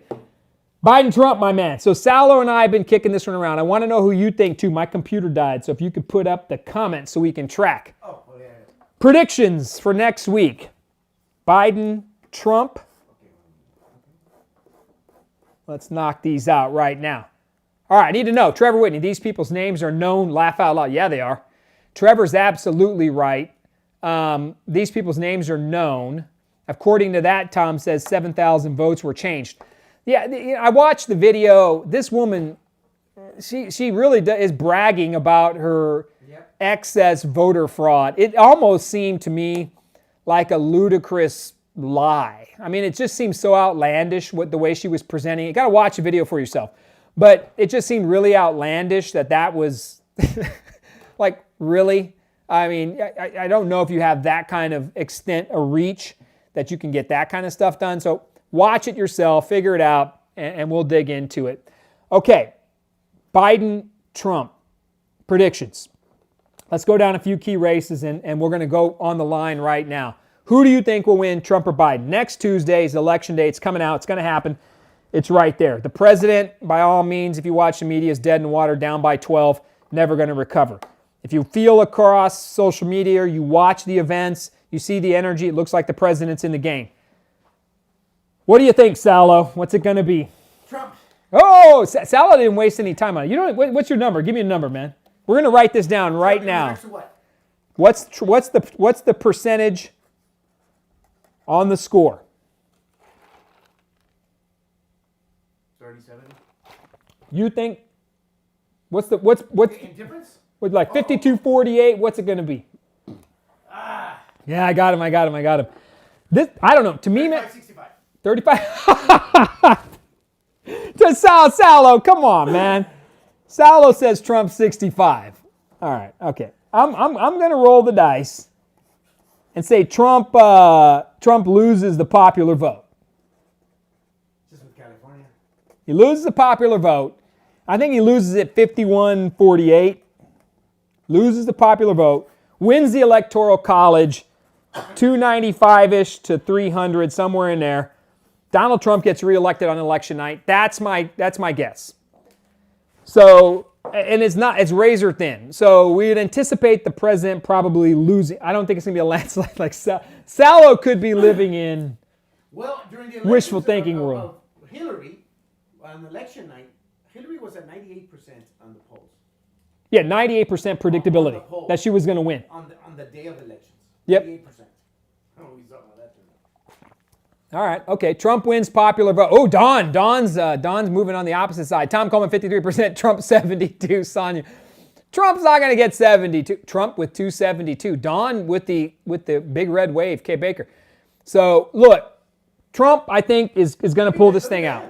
Speaker 1: Biden-Trump, my man. So Salo and I have been kicking this one around. I want to know who you think, too. My computer died, so if you could put up the comments so we can track.
Speaker 2: Oh, yeah.
Speaker 1: Predictions for next week. Biden-Trump. Let's knock these out right now. All right, I need to know. Trevor Whitney, these people's names are known. Laugh out loud. Yeah, they are. Trevor's absolutely right. These people's names are known. According to that, Tom says 7,000 votes were changed. Yeah, I watched the video. This woman, she really is bragging about her excess voter fraud. It almost seemed to me like a ludicrous lie. I mean, it just seems so outlandish the way she was presenting it. You got to watch the video for yourself. But it just seemed really outlandish that was, like, really? I mean, I don't know if you have that kind of extent or reach that you can get that kind of stuff done. So watch it yourself, figure it out, and we'll dig into it. Okay, Biden-Trump predictions. Let's go down a few key races, and we're going to go on the line right now. Who do you think will win, Trump or Biden? Next Tuesday's election day. It's coming out. It's going to happen. It's right there. The president, by all means, if you watch the media, is dead in the water, down by 12, never going to recover. If you feel across social media, or you watch the events, you see the energy, it looks like the president's in the game. What do you think, Salo? What's it going to be?
Speaker 2: Trump.
Speaker 1: Oh, Salo didn't waste any time on it. You know what's your number? Give me a number, man. We're gonna write this down right now.
Speaker 2: To what?
Speaker 1: What's the percentage on the score?
Speaker 2: 37.
Speaker 1: You think? What's
Speaker 2: In difference?
Speaker 1: like 52-48? What's it gonna be? Yeah, I got him. This I don't know. To me, man,
Speaker 2: 65.
Speaker 1: 35. To Salo, come on, man. Salo says Trump 65. All right, okay. I'm gonna roll the dice and say Trump loses the popular vote.
Speaker 2: Just with California.
Speaker 1: He loses the popular vote. I think he loses it 51-48. Loses the popular vote. Wins the Electoral College, 295-ish to 300, somewhere in there. Donald Trump gets reelected on election night. That's my guess. So, and it's razor thin. So we'd anticipate the president probably losing. I don't think it's going to be a landslide like Salo could be living in
Speaker 2: During the
Speaker 1: wishful thinking world.
Speaker 2: Of Hillary, on election night, Hillary was at 98% on the polls.
Speaker 1: Yeah, 98% predictability
Speaker 2: poll.
Speaker 1: that she was going to win.
Speaker 2: On the day of elections.
Speaker 1: Yep.
Speaker 2: 98%. Oh, we saw how that turned out.
Speaker 1: All right, okay. Trump wins popular vote. Oh, Don's moving on the opposite side. Tom Coleman 53%, Trump 72. Sonia, Trump's not going to get 72. Trump with 272. Don with the big red wave. Kay Baker. So look, Trump I think is going to pull this thing out.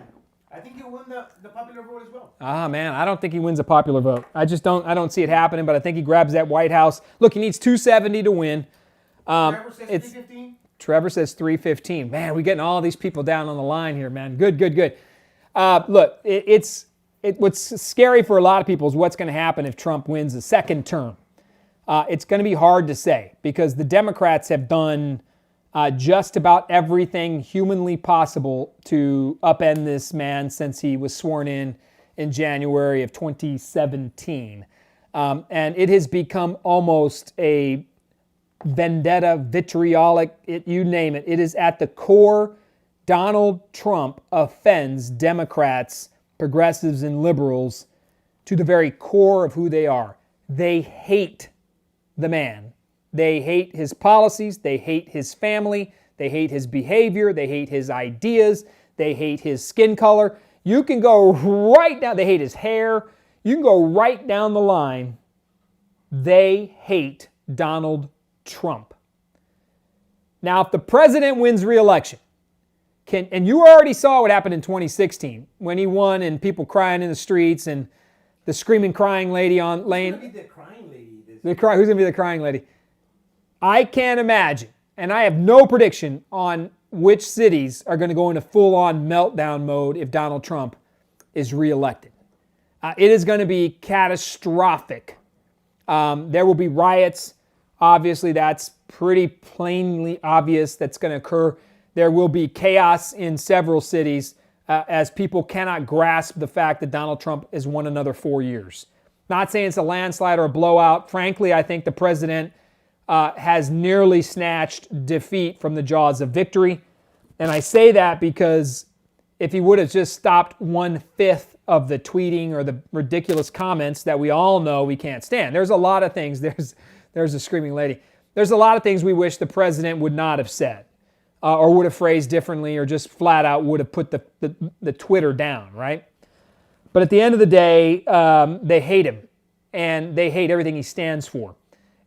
Speaker 2: I think he'll win the popular vote as well.
Speaker 1: Ah, man, I don't think he wins a popular vote. I don't see it happening, but I think he grabs that White House. Look, he needs 270 to win.
Speaker 2: Trevor says 315.
Speaker 1: Trevor says 315. Man, we're getting all these people down on the line here, man. Good. Look, what's scary for a lot of people is what's going to happen if Trump wins a second term. It's going to be hard to say because the Democrats have done just about everything humanly possible to upend this man since he was sworn in January of 2017. And it has become almost a vendetta, vitriolic, you name it. It is at the core. Donald Trump offends Democrats, progressives, and liberals to the very core of who they are. They hate the man. They hate his policies. They hate his family. They hate his behavior. They hate his ideas. They hate his skin color. You can go right down. They hate his hair. You can go right down the line. They hate Donald Trump. Now, if the president wins re-election, and you already saw what happened in 2016 when he won and people crying in the streets and the screaming, crying lady on Lane.
Speaker 2: Who's going to be the crying lady?
Speaker 1: Who's going to be the crying lady? I can't imagine, and I have no prediction on which cities are going to go into full-on meltdown mode if Donald Trump is reelected. It is going to be catastrophic. There will be riots. Obviously, that's pretty plainly obvious that's going to occur. There will be chaos in several cities as people cannot grasp the fact that Donald Trump has won another 4 years. Not saying it's a landslide or a blowout. Frankly, I think the president has nearly snatched defeat from the jaws of victory. And I say that because if he would have just stopped 1/5 of the tweeting or the ridiculous comments that we all know we can't stand. There's a lot of things. There's a screaming lady. There's a lot of things we wish the president would not have said or would have phrased differently or just flat out would have put the Twitter down, right? But at the end of the day, they hate him and they hate everything he stands for.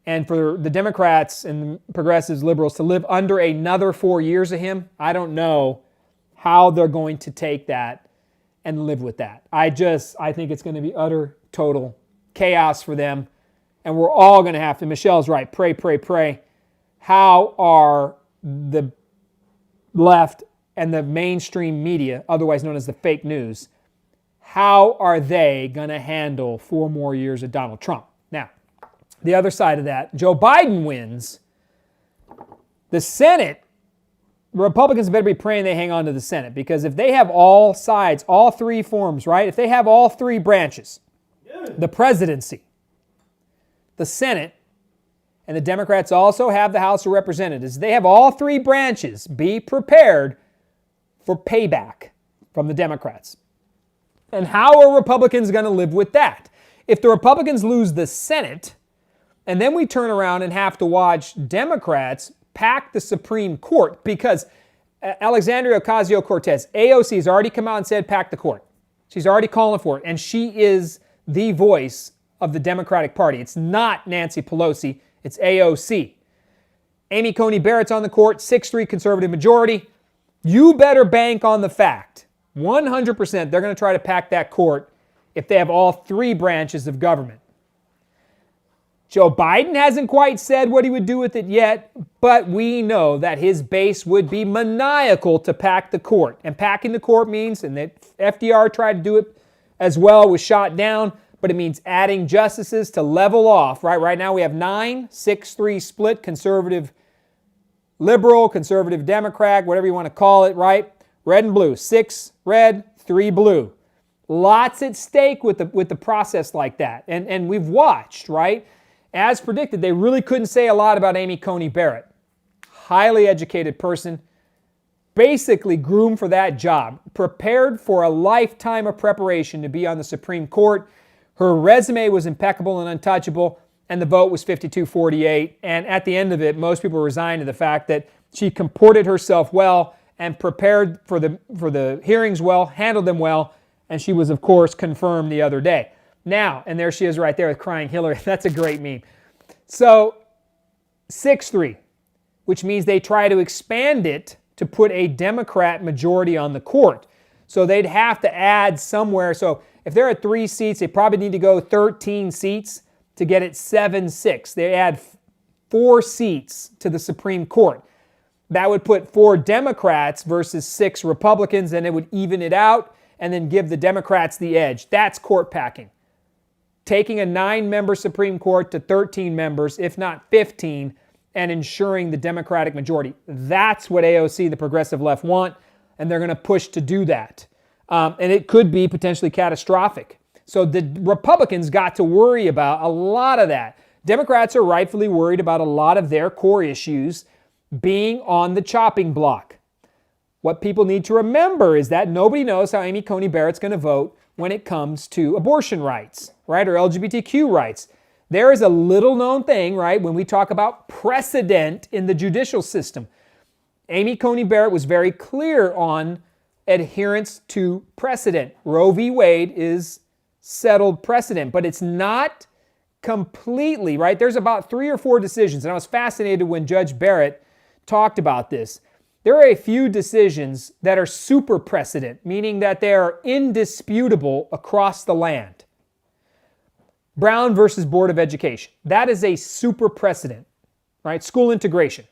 Speaker 1: And for the Democrats and progressives, liberals to live under another 4 years of him, I don't know how they're going to take that and live with that. I think it's going to be utter, total chaos for them. And we're all going to have to, Michelle's right, pray, pray, pray. How are the left and the mainstream media, otherwise known as the fake news, how are they going to handle 4 more years of Donald Trump? Now, the other side of that, Joe Biden wins. The Senate, Republicans better be praying they hang on to the Senate because if they have all sides, all 3 forms, right? If they have all 3 branches, the presidency, the Senate, and the Democrats also have the House of Representatives, they have all 3 branches. Be prepared for payback from the Democrats. And how are Republicans going to live with that? If the Republicans lose the Senate, and then we turn around and have to watch Democrats pack the Supreme Court, because Alexandria Ocasio-Cortez, AOC, has already come out and said pack the court. She's already calling for it, and she is the voice of the Democratic Party. It's not Nancy Pelosi, it's AOC. Amy Coney Barrett's on the court, 6-3 conservative majority. You better bank on the fact, 100%, they're going to try to pack that court if they have all three branches of government. Joe Biden hasn't quite said what he would do with it yet, but we know that his base would be maniacal to pack the court. And packing the court means, and that FDR tried to do it as well, was shot down, but it means adding justices to level off, right? Right now we have 9, 6-3 split, conservative liberal, conservative Democrat, whatever you want to call it, right? Red and blue, 6 red, 3 blue. Lots at stake with the process like that. And we've watched, right? As predicted, they really couldn't say a lot about Amy Coney Barrett. Highly educated person, basically groomed for that job, prepared for a lifetime of preparation to be on the Supreme Court. Her resume was impeccable and untouchable, and the vote was 52-48. And at the end of it, most people resigned to the fact that she comported herself well and prepared for the hearings well, handled them well, and she was, of course, confirmed the other day. Now, and there she is right there with crying Hillary. That's a great meme. So, 6-3, which means they try to expand it to put a Democrat majority on the court. So they'd have to add somewhere. So if they're at 3 seats, they probably need to go 13 seats to get it 7-6. They add 4 seats to the Supreme Court. That would put 4 Democrats versus 6 Republicans, and it would even it out and then give the Democrats the edge. That's court packing. Taking a 9-member Supreme Court to 13 members, if not 15, and ensuring the Democratic majority. That's what AOC, the progressive left, want, and they're going to push to do that. And it could be potentially catastrophic. So the Republicans got to worry about a lot of that. Democrats are rightfully worried about a lot of their core issues being on the chopping block. What people need to remember is that nobody knows how Amy Coney Barrett's going to vote when it comes to abortion rights, right, or LGBTQ rights. There is a little known thing, right, when we talk about precedent in the judicial system. Amy Coney Barrett was very clear on adherence to precedent. Roe v. Wade is settled precedent, but it's not completely, right? There's about 3 or 4 decisions, and I was fascinated when Judge Barrett talked about this. There are a few decisions that are super precedent, meaning that they are indisputable across the land. Brown versus Board of Education. That is a super precedent, right? School integration.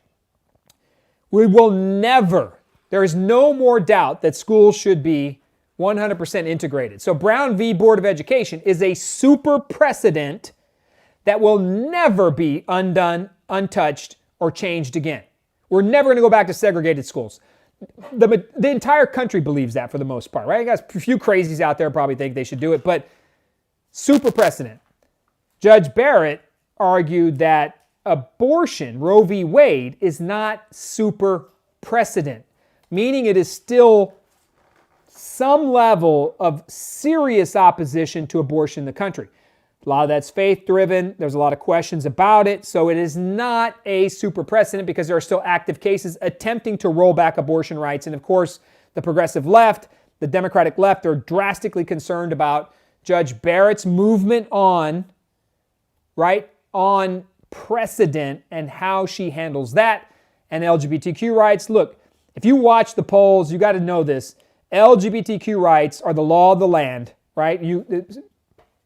Speaker 1: We will never, there is no more doubt that schools should be 100% integrated. So Brown v. Board of Education is a super precedent that will never be undone, untouched, or changed again. We're never going to go back to segregated schools. The entire country believes that for the most part, right? I guess a few crazies out there probably think they should do it, but super precedent. Judge Barrett argued that abortion, Roe v. Wade, is not super precedent, meaning it is still some level of serious opposition to abortion in the country. A lot of that's faith-driven. There's a lot of questions about it. So it is not a super precedent because there are still active cases attempting to roll back abortion rights. And of course, the progressive left, the Democratic left, are drastically concerned about Judge Barrett's movement on precedent and how she handles that, and LGBTQ rights. Look, if you watch the polls, you got to know this. LGBTQ rights are the law of the land, right?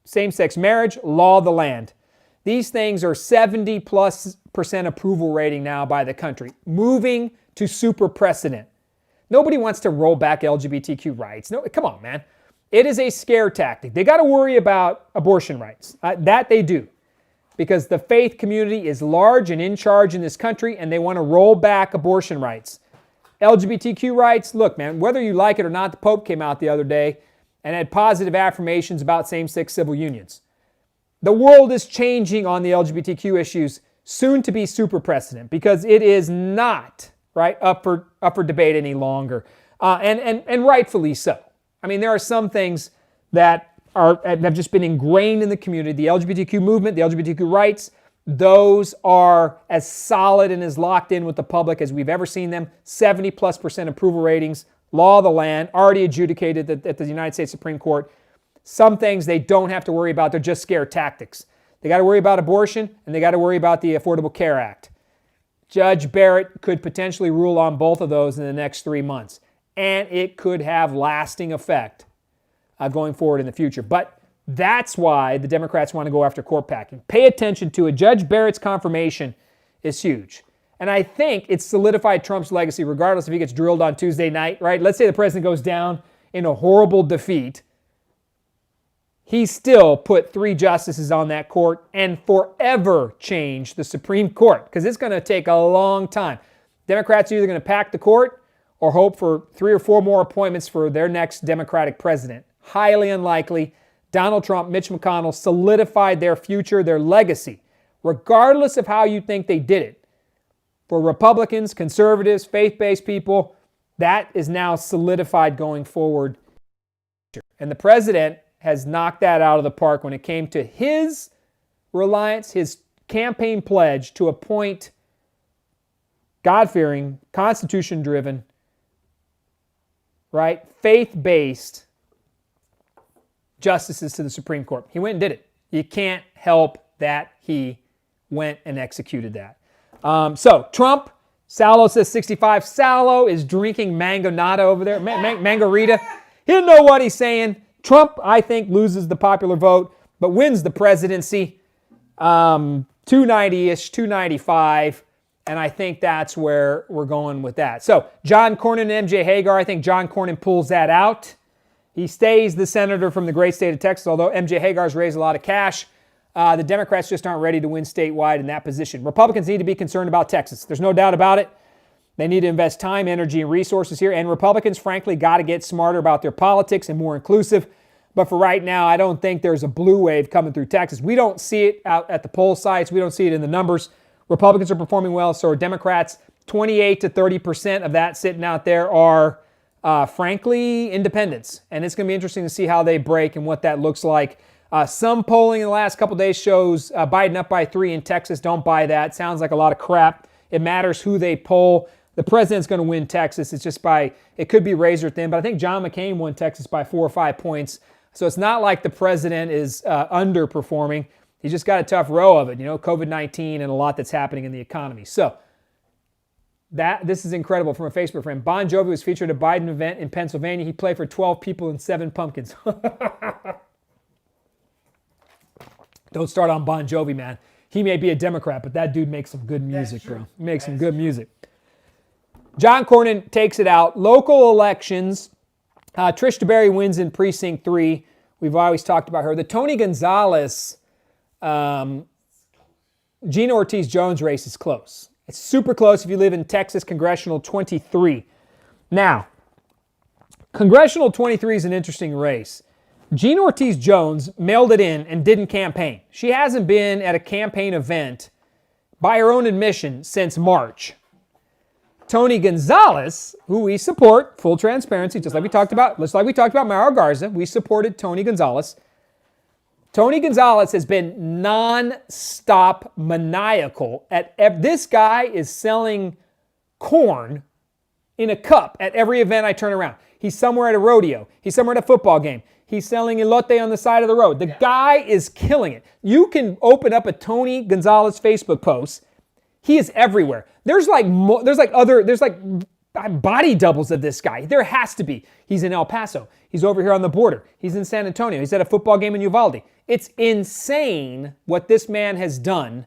Speaker 1: Same-sex marriage, law of the land. These things are 70+% approval rating now by the country, moving to super precedent. Nobody wants to roll back LGBTQ rights. No, come on, man. It is a scare tactic. They got to worry about abortion rights. That they do. Because the faith community is large and in charge in this country, and they want to roll back abortion rights. LGBTQ rights, look, man, whether you like it or not, the Pope came out the other day and had positive affirmations about same-sex civil unions. The world is changing on the LGBTQ issues, soon to be super precedent, because it is not, right, up for debate any longer, and rightfully so. I mean, there are some things that have just been ingrained in the community. The LGBTQ movement, the LGBTQ rights, those are as solid and as locked in with the public as we've ever seen them. 70+% approval ratings, law of the land, already adjudicated at the United States Supreme Court. Some things they don't have to worry about. They're just scare tactics. They got to worry about abortion, and they got to worry about the Affordable Care Act. Judge Barrett could potentially rule on both of those in the next 3 months, and it could have lasting effect going forward in the future. But that's why the Democrats want to go after court packing. Pay attention to it. Judge Barrett's confirmation is huge. And I think it's solidified Trump's legacy, regardless if he gets drilled on Tuesday night, right? Let's say the president goes down in a horrible defeat. He still put 3 justices on that court and forever changed the Supreme Court, because it's going to take a long time. Democrats are either going to pack the court or hope for 3 or 4 more appointments for their next Democratic president. Highly unlikely. Donald Trump, Mitch McConnell solidified their future, their legacy, regardless of how you think they did it. For Republicans, conservatives, faith-based people, that is now solidified going forward. And the president has knocked that out of the park when it came to his reliance, his campaign pledge to appoint God-fearing, Constitution-driven, right, faith-based justices to the Supreme Court. He went and did it. You can't help that he went and executed that. So Trump, Salo says 65. Salo is drinking mangonada over there, Mangarita. He didn't know what he's saying. Trump, I think, loses the popular vote, but wins the presidency, 290-ish, 295, and I think that's where we're going with that. So John Cornyn and MJ Hagar, I think John Cornyn pulls that out. He stays the senator from the great state of Texas, although MJ Hagar's raised a lot of cash. The Democrats just aren't ready to win statewide in that position. Republicans need to be concerned about Texas. There's no doubt about it. They need to invest time, energy, and resources here. And Republicans, frankly, got to get smarter about their politics and more inclusive. But for right now, I don't think there's a blue wave coming through Texas. We don't see it out at the poll sites. We don't see it in the numbers. Republicans are performing well, so are Democrats. 28 to 30% of that sitting out there are, frankly, independents. And it's going to be interesting to see how they break and what that looks like. Some polling in the last couple days shows Biden up by 3 in Texas. Don't buy that. Sounds like a lot of crap. It matters who they poll. The president's going to win Texas. It's just it could be razor thin, but I think John McCain won Texas by 4 or 5 points. So it's not like the president is underperforming. He's just got a tough row of it, COVID-19 and a lot that's happening in the economy. So this is incredible from a Facebook friend. Bon Jovi was featured at a Biden event in Pennsylvania. He played for 12 people and 7 pumpkins. Don't start on Bon Jovi, man. He may be a Democrat, but that dude makes some good music, bro. He makes some good music. John Cornyn takes it out. Local elections. Trish DeBerry wins in Precinct 3. We've always talked about her. The Tony Gonzalez, Gina Ortiz-Jones race is close. It's super close if you live in Texas Congressional 23. Now, Congressional 23 is an interesting race. Gina Ortiz-Jones mailed it in and didn't campaign. She hasn't been at a campaign event by her own admission since March. Tony Gonzalez, who we support, full transparency, just like we talked about Mauro Garza, we supported Tony Gonzalez. Tony Gonzalez has been non-stop maniacal. This guy is selling corn in a cup at every event I turn around. He's somewhere at a rodeo. He's somewhere at a football game. He's selling elote on the side of the road. The guy is killing it. You can open up a Tony Gonzalez Facebook post. He is everywhere. There's like body doubles of this guy. There has to be. He's in El Paso. He's over here on the border. He's in San Antonio. He's at a football game in Uvalde. It's insane what this man has done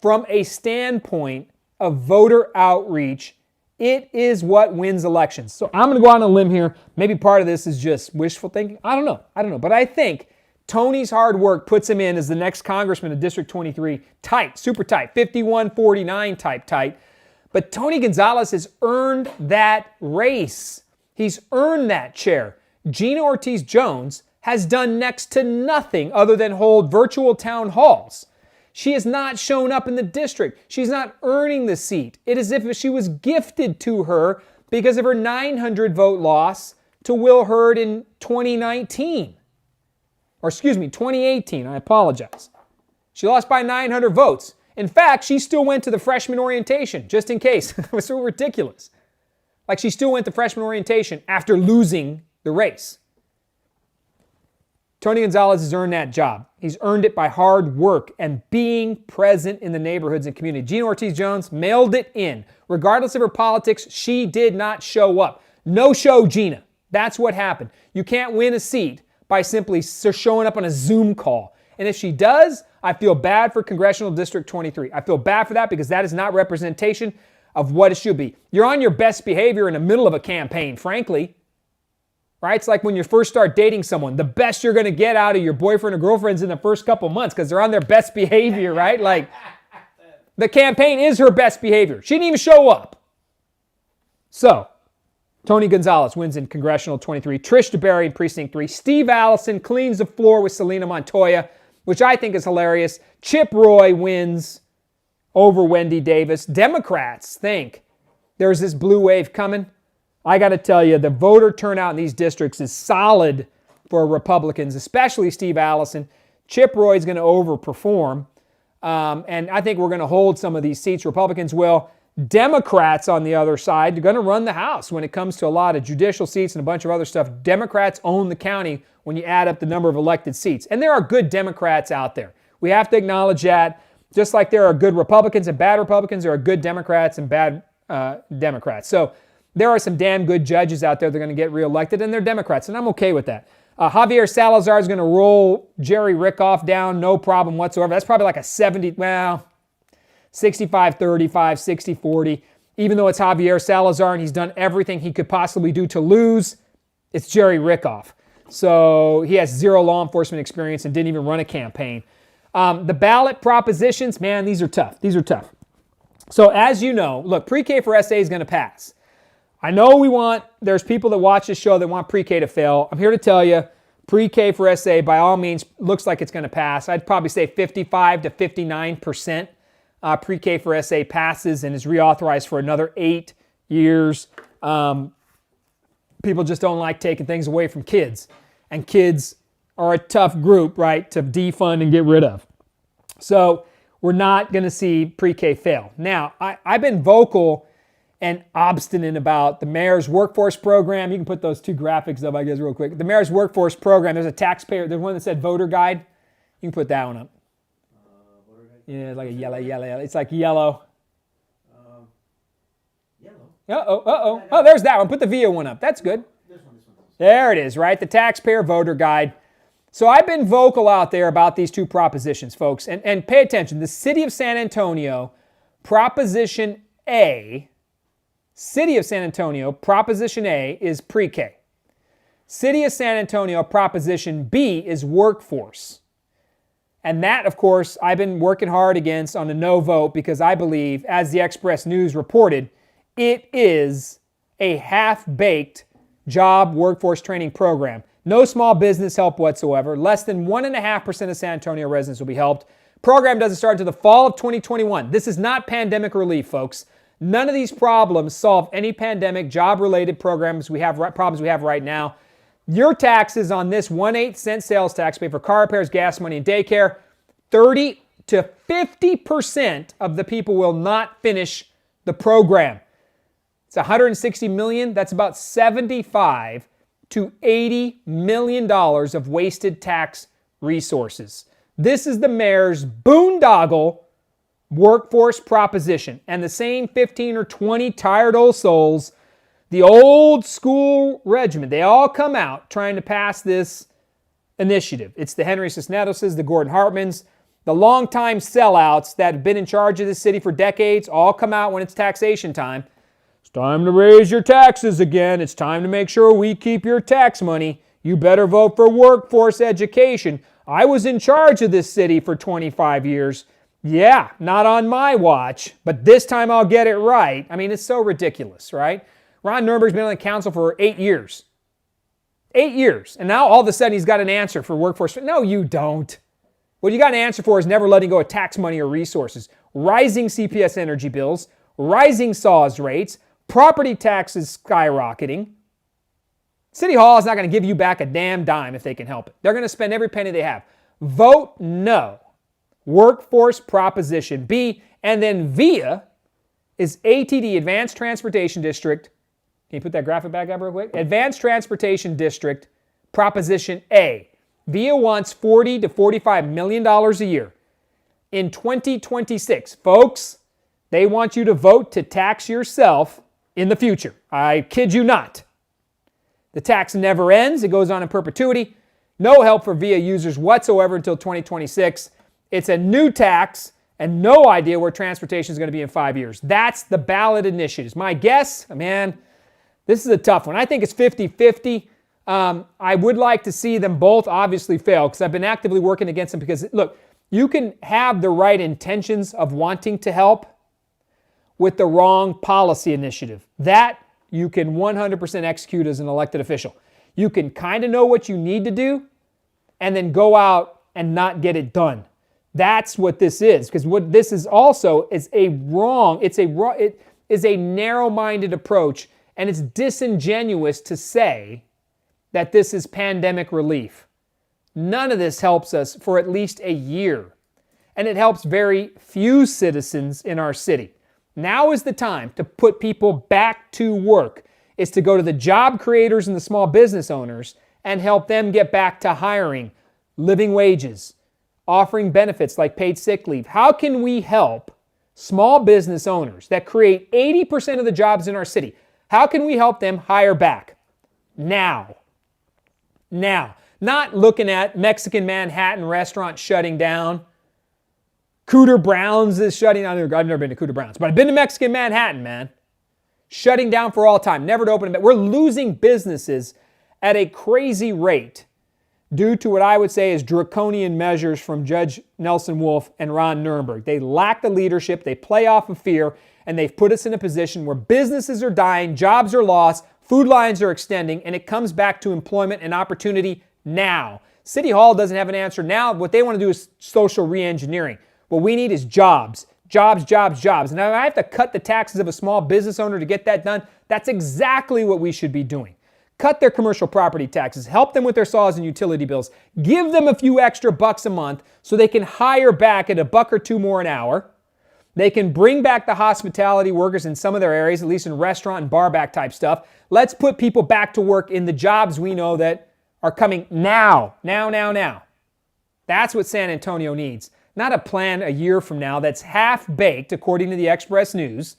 Speaker 1: from a standpoint of voter outreach. It is what wins elections. So I'm going to go on a limb here. Maybe part of this is just wishful thinking. I don't know. But I think Tony's hard work puts him in as the next congressman of District 23. Tight, super tight, 51-49 type tight. But Tony Gonzalez has earned that race. He's earned that chair. Gina Ortiz-Jones has done next to nothing other than hold virtual town halls. She has not shown up in the district. She's not earning the seat. It is as if she was gifted to her because of her 900 vote loss to Will Hurd in 2019. Or excuse me, 2018, I apologize. She lost by 900 votes. In fact, she still went to the freshman orientation, just in case. It was so ridiculous. Like she still went to freshman orientation after losing the race. Tony Gonzalez has earned that job. He's earned it by hard work and being present in the neighborhoods and community. Gina Ortiz-Jones mailed it in. Regardless of her politics, she did not show up. No show, Gina. That's what happened. You can't win a seat by simply showing up on a Zoom call. And if she does, I feel bad for Congressional District 23. I feel bad for that because that is not representation of what it should be. You're on your best behavior in the middle of a campaign, frankly. Right? It's like when you first start dating someone, the best you're going to get out of your boyfriend or girlfriend's in the first couple months because they're on their best behavior, right? Like, the campaign is her best behavior. She didn't even show up. So, Tony Gonzalez wins in Congressional 23. Trish DeBerry in Precinct 3. Steve Allison cleans the floor with Selena Montoya, which I think is hilarious. Chip Roy wins over Wendy Davis. Democrats think there's this blue wave coming. I got to tell you, the voter turnout in these districts is solid for Republicans, especially Steve Allison. Chip Roy is going to overperform, and I think we're going to hold some of these seats. Republicans will. Democrats, on the other side, are going to run the House when it comes to a lot of judicial seats and a bunch of other stuff. Democrats own the county when you add up the number of elected seats. And there are good Democrats out there. We have to acknowledge that. Just like there are good Republicans and bad Republicans, there are good Democrats and bad Democrats. So there are some damn good judges out there that are going to get reelected, and they're Democrats, and I'm okay with that. Javier Salazar is going to roll Jerry Rickoff down, no problem whatsoever. That's probably like a 65-35, 60-40. Even though it's Javier Salazar and he's done everything he could possibly do to lose, it's Jerry Rickoff. So he has zero law enforcement experience and didn't even run a campaign. The ballot propositions, man, these are tough. These are tough. So as you know, look, pre-K for SA is going to pass. I know there's people that watch this show that want pre-K to fail. I'm here to tell you, pre-K for SA, by all means, looks like it's going to pass. I'd probably say 55 to 59% pre-K for SA passes and is reauthorized for another 8 years. People just don't like taking things away from kids. And kids are a tough group, right, to defund and get rid of. So we're not going to see pre-K fail. Now, I've been vocal and obstinate about the mayor's workforce program. You can put those two graphics up, I guess, real quick. The mayor's workforce program, there's a taxpayer, there's one that said voter guide. You can put that one up. Voter guide? Yeah, it's like a yellow. It's like yellow. Yellow? Oh, there's that one. Put the VIA one up. That's good. This one. There it is, right? The taxpayer voter guide. So I've been vocal out there about these two propositions, folks. And pay attention. The City of San Antonio, Proposition A, City of San Antonio, Proposition A is pre-K. City of San Antonio, Proposition B is workforce. And that, of course, I've been working hard against on a no vote because I believe, as the Express News reported, it is a half-baked job workforce training program. No small business help whatsoever. Less than 1.5% of San Antonio residents will be helped. Program doesn't start until the fall of 2021. This is not pandemic relief, folks. None of these problems solve any pandemic job-related problems we have right now. Your taxes on this 1/8 cent sales tax pay for car repairs, gas money, and daycare. 30 to 50% of the people will not finish the program. It's $160 million. That's about $75 to $80 million of wasted tax resources. This is the mayor's boondoggle workforce proposition. And the same 15 or 20 tired old souls, the old school regiment, they all come out trying to pass this initiative. It's the Henry Cisneros, the Gordon Hartmans, the longtime sellouts that have been in charge of this city for decades, all come out when it's taxation time. It's time to raise your taxes again. It's time to make sure we keep your tax money. You better vote for workforce education. I was in charge of this city for 25 years. Yeah, not on my watch, but this time I'll get it right. I mean, it's so ridiculous, right? Ron Nuremberg's been on the council for 8 years. 8 years. And now all of a sudden he's got an answer for workforce. No, you don't. What you got an answer for is never letting go of tax money or resources. Rising CPS energy bills, rising SAWS rates, property taxes skyrocketing, City Hall is not going to give you back a damn dime if they can help it. They're going to spend every penny they have. Vote no. Workforce Proposition B. And then VIA is ATD, Advanced Transportation District. Can you put that graphic back up real quick? Advanced Transportation District, Proposition A. VIA wants $40 to $45 million a year. In 2026, folks, they want you to vote to tax yourself in the future. I kid you not. The tax never ends. It goes on in perpetuity. No help for VIA users whatsoever until 2026. It's a new tax and no idea where transportation is going to be in 5 years. That's the ballot initiatives. My guess, man, this is a tough one. I think it's 50-50. I would like to see them both obviously fail because I've been actively working against them because, look, you can have the right intentions of wanting to help with the wrong policy initiative. That you can 100% execute as an elected official. You can kind of know what you need to do and then go out and not get it done. That's what this is, because what this is also is a narrow-minded approach, and it's disingenuous to say that this is pandemic relief. None of this helps us for at least a year, and it helps very few citizens in our city. Now is the time to put people back to work, is to go to the job creators and the small business owners and help them get back to hiring, living wages, offering benefits like paid sick leave. How can we help small business owners that create 80% of the jobs in our city? How can we help them hire back? Now. Not looking at Mexican Manhattan restaurant shutting down. Cooter Browns is shutting down. I've never been to Cooter Browns, but I've been to Mexican Manhattan, man. Shutting down for all time, never to open it. We're losing businesses at a crazy rate due to what I would say is draconian measures from Judge Nelson Wolff and Ron Nirenberg. They lack the leadership, they play off of fear, and they've put us in a position where businesses are dying, jobs are lost, food lines are extending, and it comes back to employment and opportunity now. City Hall doesn't have an answer now. What they want to do is social re-engineering. What we need is jobs. Jobs. And if I have to cut the taxes of a small business owner to get that done, that's exactly what we should be doing. Cut their commercial property taxes, help them with their saws and utility bills, give them a few extra bucks a month so they can hire back at $1 or $2 more an hour. They can bring back the hospitality workers in some of their areas, at least in restaurant and bar back type stuff. Let's put people back to work in the jobs we know that are coming now. That's what San Antonio needs. Not a plan a year from now that's half-baked, according to the Express News.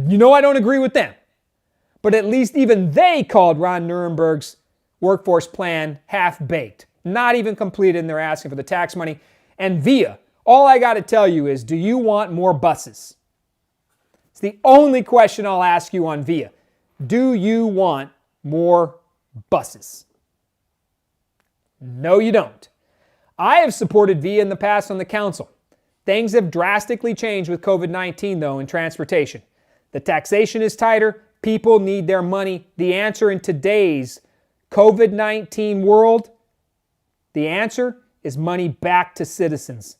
Speaker 1: You know I don't agree with them. But at least even they called Ron Nirenberg's workforce plan half-baked. Not even completed, and they're asking for the tax money. And VIA, all I got to tell you is, do you want more buses? It's the only question I'll ask you on VIA. Do you want more buses? No, you don't. I have supported VIA in the past on the council. Things have drastically changed with COVID-19, though, in transportation. The taxation is tighter. People need their money. The answer in today's COVID-19 world, the answer is money back to citizens.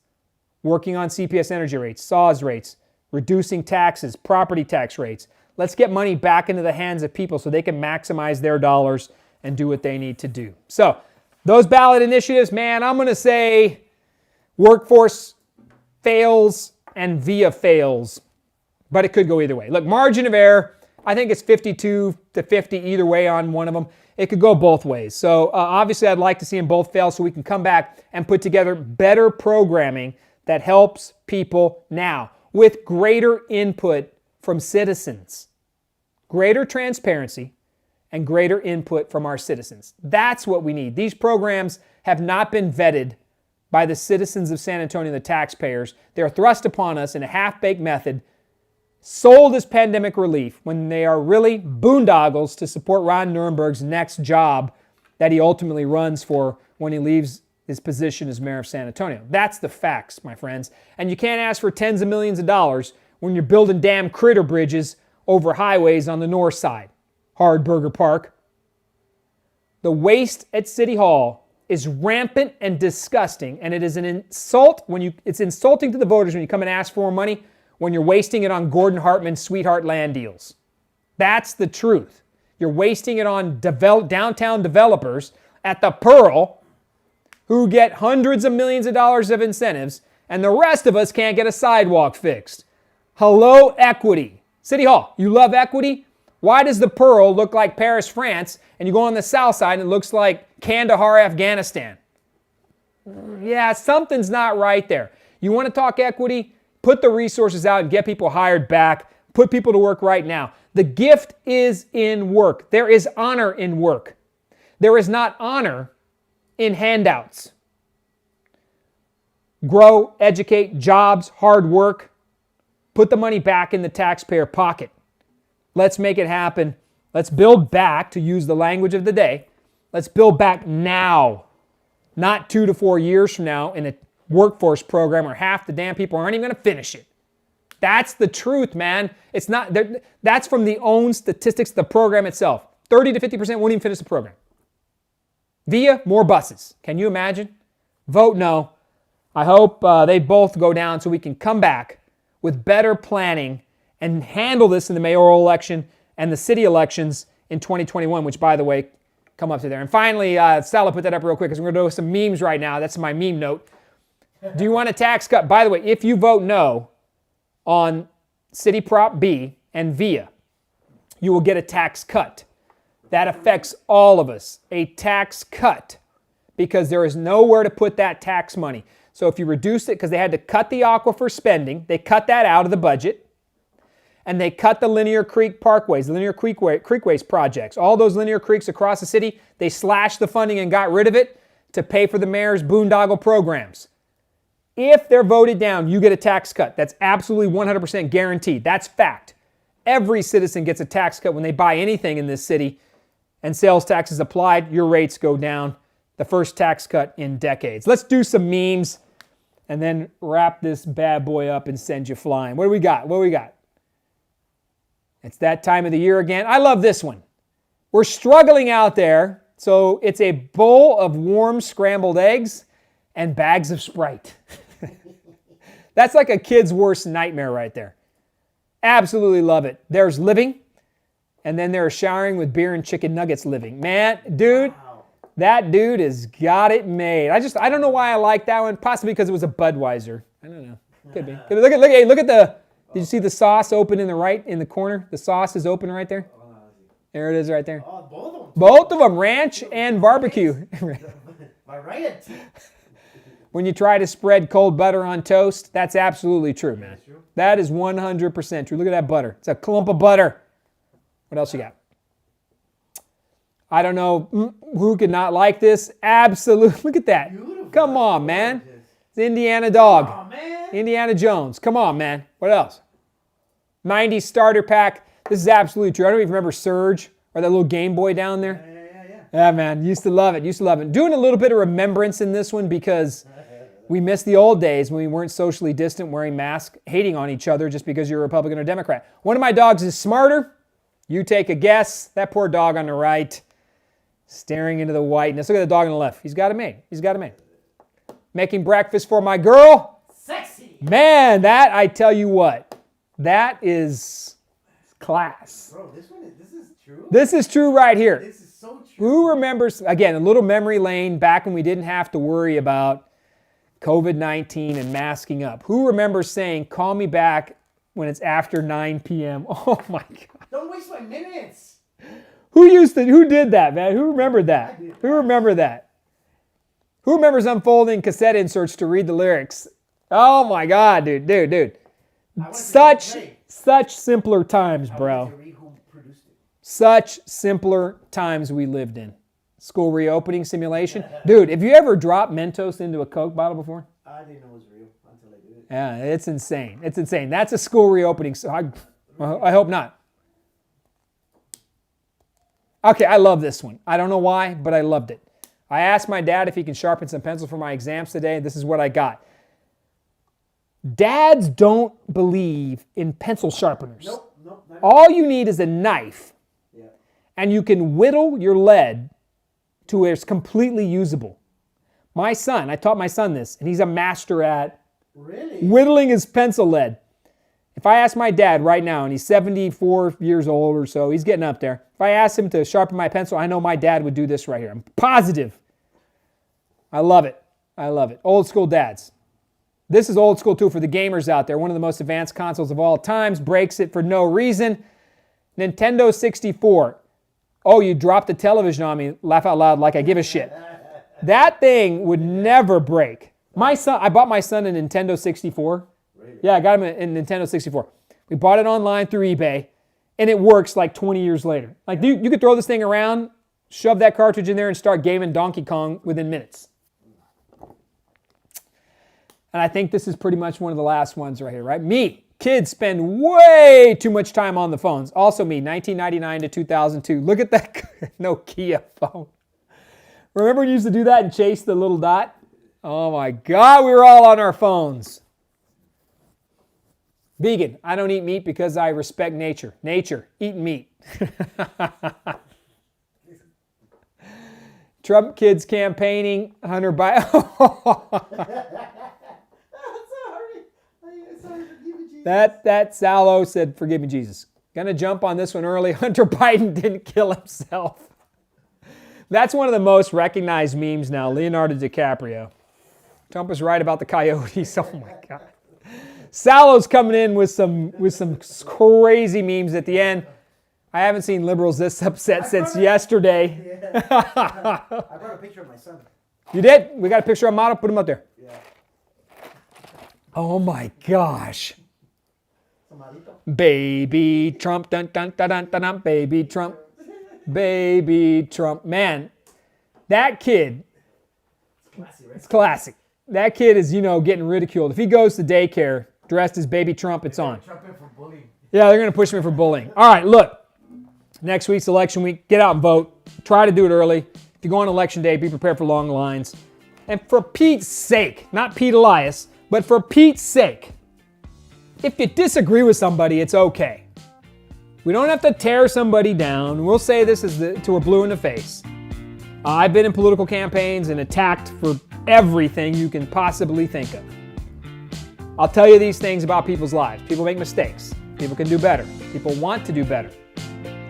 Speaker 1: Working on CPS energy rates, SAWS rates, reducing taxes, property tax rates. Let's get money back into the hands of people so they can maximize their dollars and do what they need to do. So, those ballot initiatives, man, I'm going to say workforce fails and VIA fails, but it could go either way. Look, margin of error, I think it's 52 to 50 either way on one of them. It could go both ways. So obviously I'd like to see them both fail so we can come back and put together better programming that helps people now with greater input from citizens, greater transparency, and greater input from our citizens. That's what we need. These programs have not been vetted by the citizens of San Antonio, the taxpayers. They're thrust upon us in a half-baked method, sold as pandemic relief when they are really boondoggles to support Ron Nirenberg's next job that he ultimately runs for when he leaves his position as mayor of San Antonio. That's the facts, my friends. And you can't ask for tens of millions of dollars when you're building damn critter bridges over highways on the north side. Hardburger Park. The waste at City Hall is rampant and disgusting, and it is an insult it's insulting to the voters when you come and ask for more money when you're wasting it on Gordon Hartman's sweetheart land deals. That's the truth. You're wasting it on downtown developers at the Pearl who get hundreds of millions of dollars of incentives, and the rest of us can't get a sidewalk fixed. Hello, equity. City Hall, you love equity? Why does the Pearl look like Paris, France, and you go on the south side and it looks like Kandahar, Afghanistan? Yeah, something's not right there. You want to talk equity? Put the resources out and get people hired back. Put people to work right now. The gift is in work. There is honor in work. There is not honor in handouts. Grow, educate, jobs, hard work. Put the money back in the taxpayer pocket. Let's make it happen. Let's build back, to use the language of the day. Let's build back now, not 2 to 4 years from now in a workforce program where half the damn people aren't even going to finish it. That's the truth, man. It's not. That's from the own statistics of the program itself. 30 to 50% won't even finish the program. Via more buses. Can you imagine? Vote no. I hope they both go down so we can come back with better planning and handle this in the mayoral election and the city elections in 2021, which, by the way, come up to there. And finally, Stella put that up real quick because we're going to do some memes right now. That's my meme note. Do you want a tax cut? By the way, if you vote no on City Prop B and VIA, you will get a tax cut. That affects all of us. A tax cut, because there is nowhere to put that tax money. So if you reduce it, because they had to cut the aquifer spending, they cut that out of the budget, and they cut the linear creek parkways, the linear creekways projects, all those linear creeks across the city, they slashed the funding and got rid of it to pay for the mayor's boondoggle programs. If they're voted down, you get a tax cut. That's absolutely 100% guaranteed. That's fact. Every citizen gets a tax cut when they buy anything in this city, and sales tax is applied, your rates go down. The first tax cut in decades. Let's do some memes and then wrap this bad boy up and send you flying. What do we got? What do we got? It's that time of the year again. I love this one. We're struggling out there, so it's a bowl of warm scrambled eggs and bags of Sprite. That's like a kid's worst nightmare right there. Absolutely love it. There's living, and then there's showering with beer and chicken nuggets living. Man, dude, that dude has got it made. I don't know why I like that one. Possibly because it was a Budweiser. I don't know. Could be. Look at the. Did you see the sauce open in the corner? The sauce is open right there. There it is right there.
Speaker 2: Oh, both of them.
Speaker 1: Both of them, ranch and barbecue.
Speaker 2: Right.
Speaker 1: When you try to spread cold butter on toast, that's absolutely true, man. That is 100% true. Look at that butter. It's a clump of butter. What else you got? I don't know who could not like this. Absolutely. Look at that.
Speaker 2: Beautiful.
Speaker 1: Come on, man. It's Indiana Dog.
Speaker 2: Oh, man.
Speaker 1: Indiana Jones. Come on, man. What else? 90s starter pack. This is absolutely true. I don't even remember Surge or that little Game Boy down there. Yeah, man. Used to love it. Doing a little bit of remembrance in this one because we miss the old days when we weren't socially distant, wearing masks, hating on each other just because you're a Republican or Democrat. One of my dogs is smarter. You take a guess. That poor dog on the right, staring into the whiteness. Look at the dog on the left. He's got it made. Making breakfast for my girl.
Speaker 2: Sexy.
Speaker 1: Man, that, I tell you what, that is class.
Speaker 2: Bro, this is true.
Speaker 1: This is true right here.
Speaker 2: This is so true.
Speaker 1: Who remembers, again, a little memory lane back when we didn't have to worry about COVID-19 and masking up. Who remembers saying, call me back when it's after 9 p.m.? Oh my God.
Speaker 2: Don't waste my minutes.
Speaker 1: Who did that, man? Who remembered that? Who remembered that? Who remembers unfolding cassette inserts to read the lyrics? Oh my God, dude. Such simpler times, bro. Such simpler times we lived in. School reopening simulation. Dude, have you ever dropped Mentos into a Coke bottle before?
Speaker 2: I didn't know it was real until I did it.
Speaker 1: Yeah, it's insane. That's a school reopening. So I hope not. Okay, I love this one. I don't know why, but I loved it. I asked my dad if he can sharpen some pencil for my exams today, and this is what I got. Dads don't believe in pencil sharpeners.
Speaker 2: Nope.
Speaker 1: All you need is a knife, and you can whittle your lead to where it's completely usable. My son, I taught my son this, and he's a master at whittling his pencil lead. If I ask my dad right now, and he's 74 years old or so, he's getting up there. If I asked him to sharpen my pencil, I know my dad would do this right here. I'm positive. I love it. I love it. Old school dads. This is old school too for the gamers out there. One of the most advanced consoles of all times. Breaks it for no reason. Nintendo 64. Oh, you dropped the television on me. Laugh out loud like I give a shit. That thing would never break. My son, I bought my son a Nintendo 64.
Speaker 2: Really?
Speaker 1: Yeah, I got him a Nintendo 64. We bought it online through eBay, and it works like 20 years later. Like, you could throw this thing around, shove that cartridge in there, and start gaming Donkey Kong within minutes. And I think this is pretty much one of the last ones right here, right? Me. Kids spend way too much time on the phones. Also me, 1999 to 2002. Look at that Nokia phone. Remember we used to do that and chase the little dot? Oh my God, we were all on our phones. Vegan. I don't eat meat because I respect nature. Nature, eating meat. Trump kids campaigning, Hunter Biden. That Salo said, forgive me, Jesus. Gonna jump on this one early. Hunter Biden didn't kill himself. That's one of the most recognized memes now, Leonardo DiCaprio. Trump was right about the coyotes. Oh my God. Salo's coming in with some crazy memes at the end. I haven't seen liberals this upset since yesterday.
Speaker 2: Yeah. I brought a picture of my son.
Speaker 1: You did? We got a picture of model. Put him up there.
Speaker 2: Yeah.
Speaker 1: Oh my gosh.
Speaker 2: Tomadito.
Speaker 1: Baby Trump, dun dun dun dun dun, dun. Baby Trump, baby Trump. Man, that kid,
Speaker 2: Classy, right?
Speaker 1: it's classic. That kid is, getting ridiculed. If he goes to daycare dressed as baby Trump, it's on.
Speaker 2: Trumping for bullying.
Speaker 1: Yeah, they're going to push me for bullying. All right, look. Next week's election week. Get out and vote. Try to do it early. If you go on election day, be prepared for long lines. And for Pete's sake, not Pete Elias, but for Pete's sake, if you disagree with somebody, it's okay. We don't have to tear somebody down. We'll say this till we're blue in the face. I've been in political campaigns and attacked for everything you can possibly think of. I'll tell you these things about people's lives. People make mistakes. People can do better. People want to do better.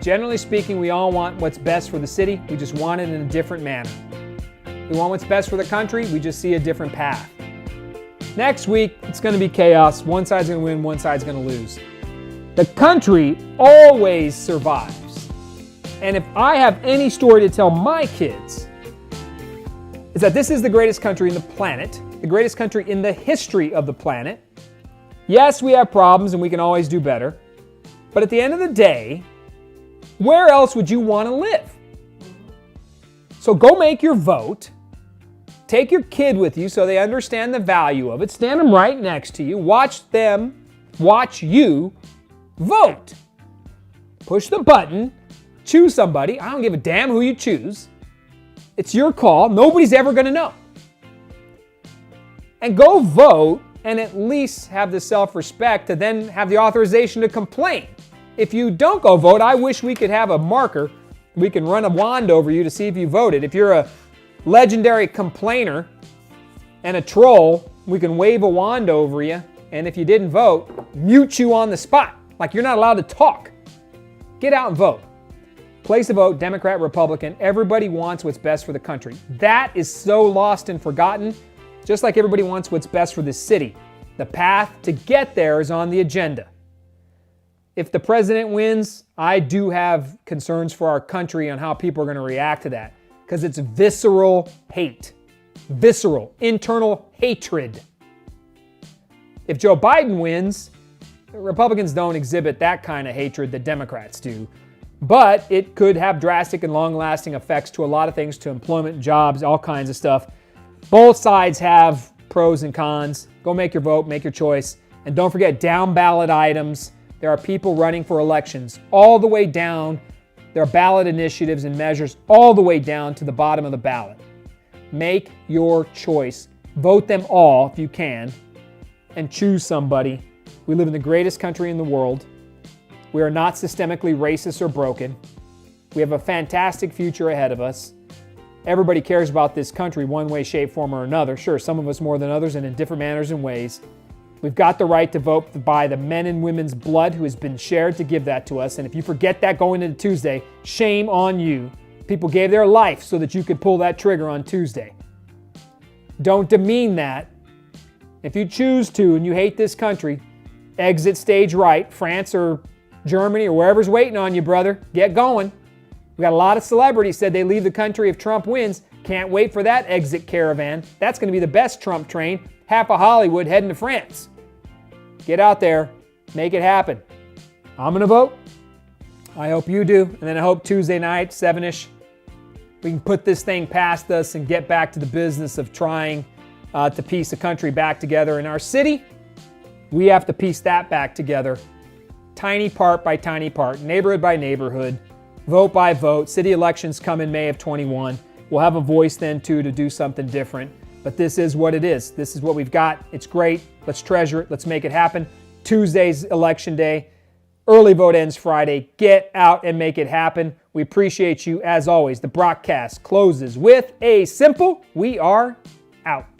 Speaker 1: Generally speaking, we all want what's best for the city. We just want it in a different manner. We want what's best for the country. We just see a different path. Next week, it's going to be chaos. One side's going to win, one side's going to lose. The country always survives. And if I have any story to tell my kids, it's that this is the greatest country in the planet, the greatest country in the history of the planet. Yes, we have problems and we can always do better. But at the end of the day, where else would you want to live? So go make your vote. Take your kid with you so they understand the value of it. Stand them right next to you. Watch you vote. Push the button. Choose somebody. I don't give a damn who you choose. It's your call. Nobody's ever going to know. And go vote and at least have the self-respect to then have the authorization to complain. If you don't go vote, I wish we could have a marker. We can run a wand over you to see if you voted. If you're a legendary complainer and a troll, we can wave a wand over you. And if you didn't vote, mute you on the spot. Like you're not allowed to talk. Get out and vote. Place a vote, Democrat, Republican. Everybody wants what's best for the country. That is so lost and forgotten, just like everybody wants what's best for the city. The path to get there is on the agenda. If the president wins, I do have concerns for our country on how people are going to react to that, because it's visceral hate, visceral, internal hatred. If Joe Biden wins, Republicans don't exhibit that kind of hatred that Democrats do. But it could have drastic and long-lasting effects to a lot of things, to employment, jobs, all kinds of stuff. Both sides have pros and cons. Go make your vote, make your choice. And don't forget, down ballot items. There are people running for elections all the way down. There are ballot initiatives and measures all the way down to the bottom of the ballot. Make your choice. Vote them all if you can. And choose somebody. We live in the greatest country in the world. We are not systemically racist or broken. We have a fantastic future ahead of us. Everybody cares about this country one way, shape, form, or another. Sure, some of us more than others and in different manners and ways. We've got the right to vote by the men and women's blood who has been shared to give that to us. And if you forget that going into Tuesday, shame on you. People gave their life so that you could pull that trigger on Tuesday. Don't demean that. If you choose to and you hate this country, exit stage right, France or Germany or wherever's waiting on you, brother. Get going. We got a lot of celebrities said they leave the country if Trump wins. Can't wait for that exit caravan. That's going to be the best Trump train. Half of Hollywood heading to France. Get out there. Make it happen. I'm going to vote. I hope you do. And then I hope Tuesday night, 7-ish, we can put this thing past us and get back to the business of trying to piece the country back together. In our city, we have to piece that back together. Tiny part by tiny part, neighborhood by neighborhood, vote by vote. City elections come in May of 21. We'll have a voice then too to do something different. But this is what it is. This is what we've got. It's great. Let's treasure it. Let's make it happen. Tuesday's election day. Early vote ends Friday. Get out and make it happen. We appreciate you as always. The broadcast closes with a simple, we are out.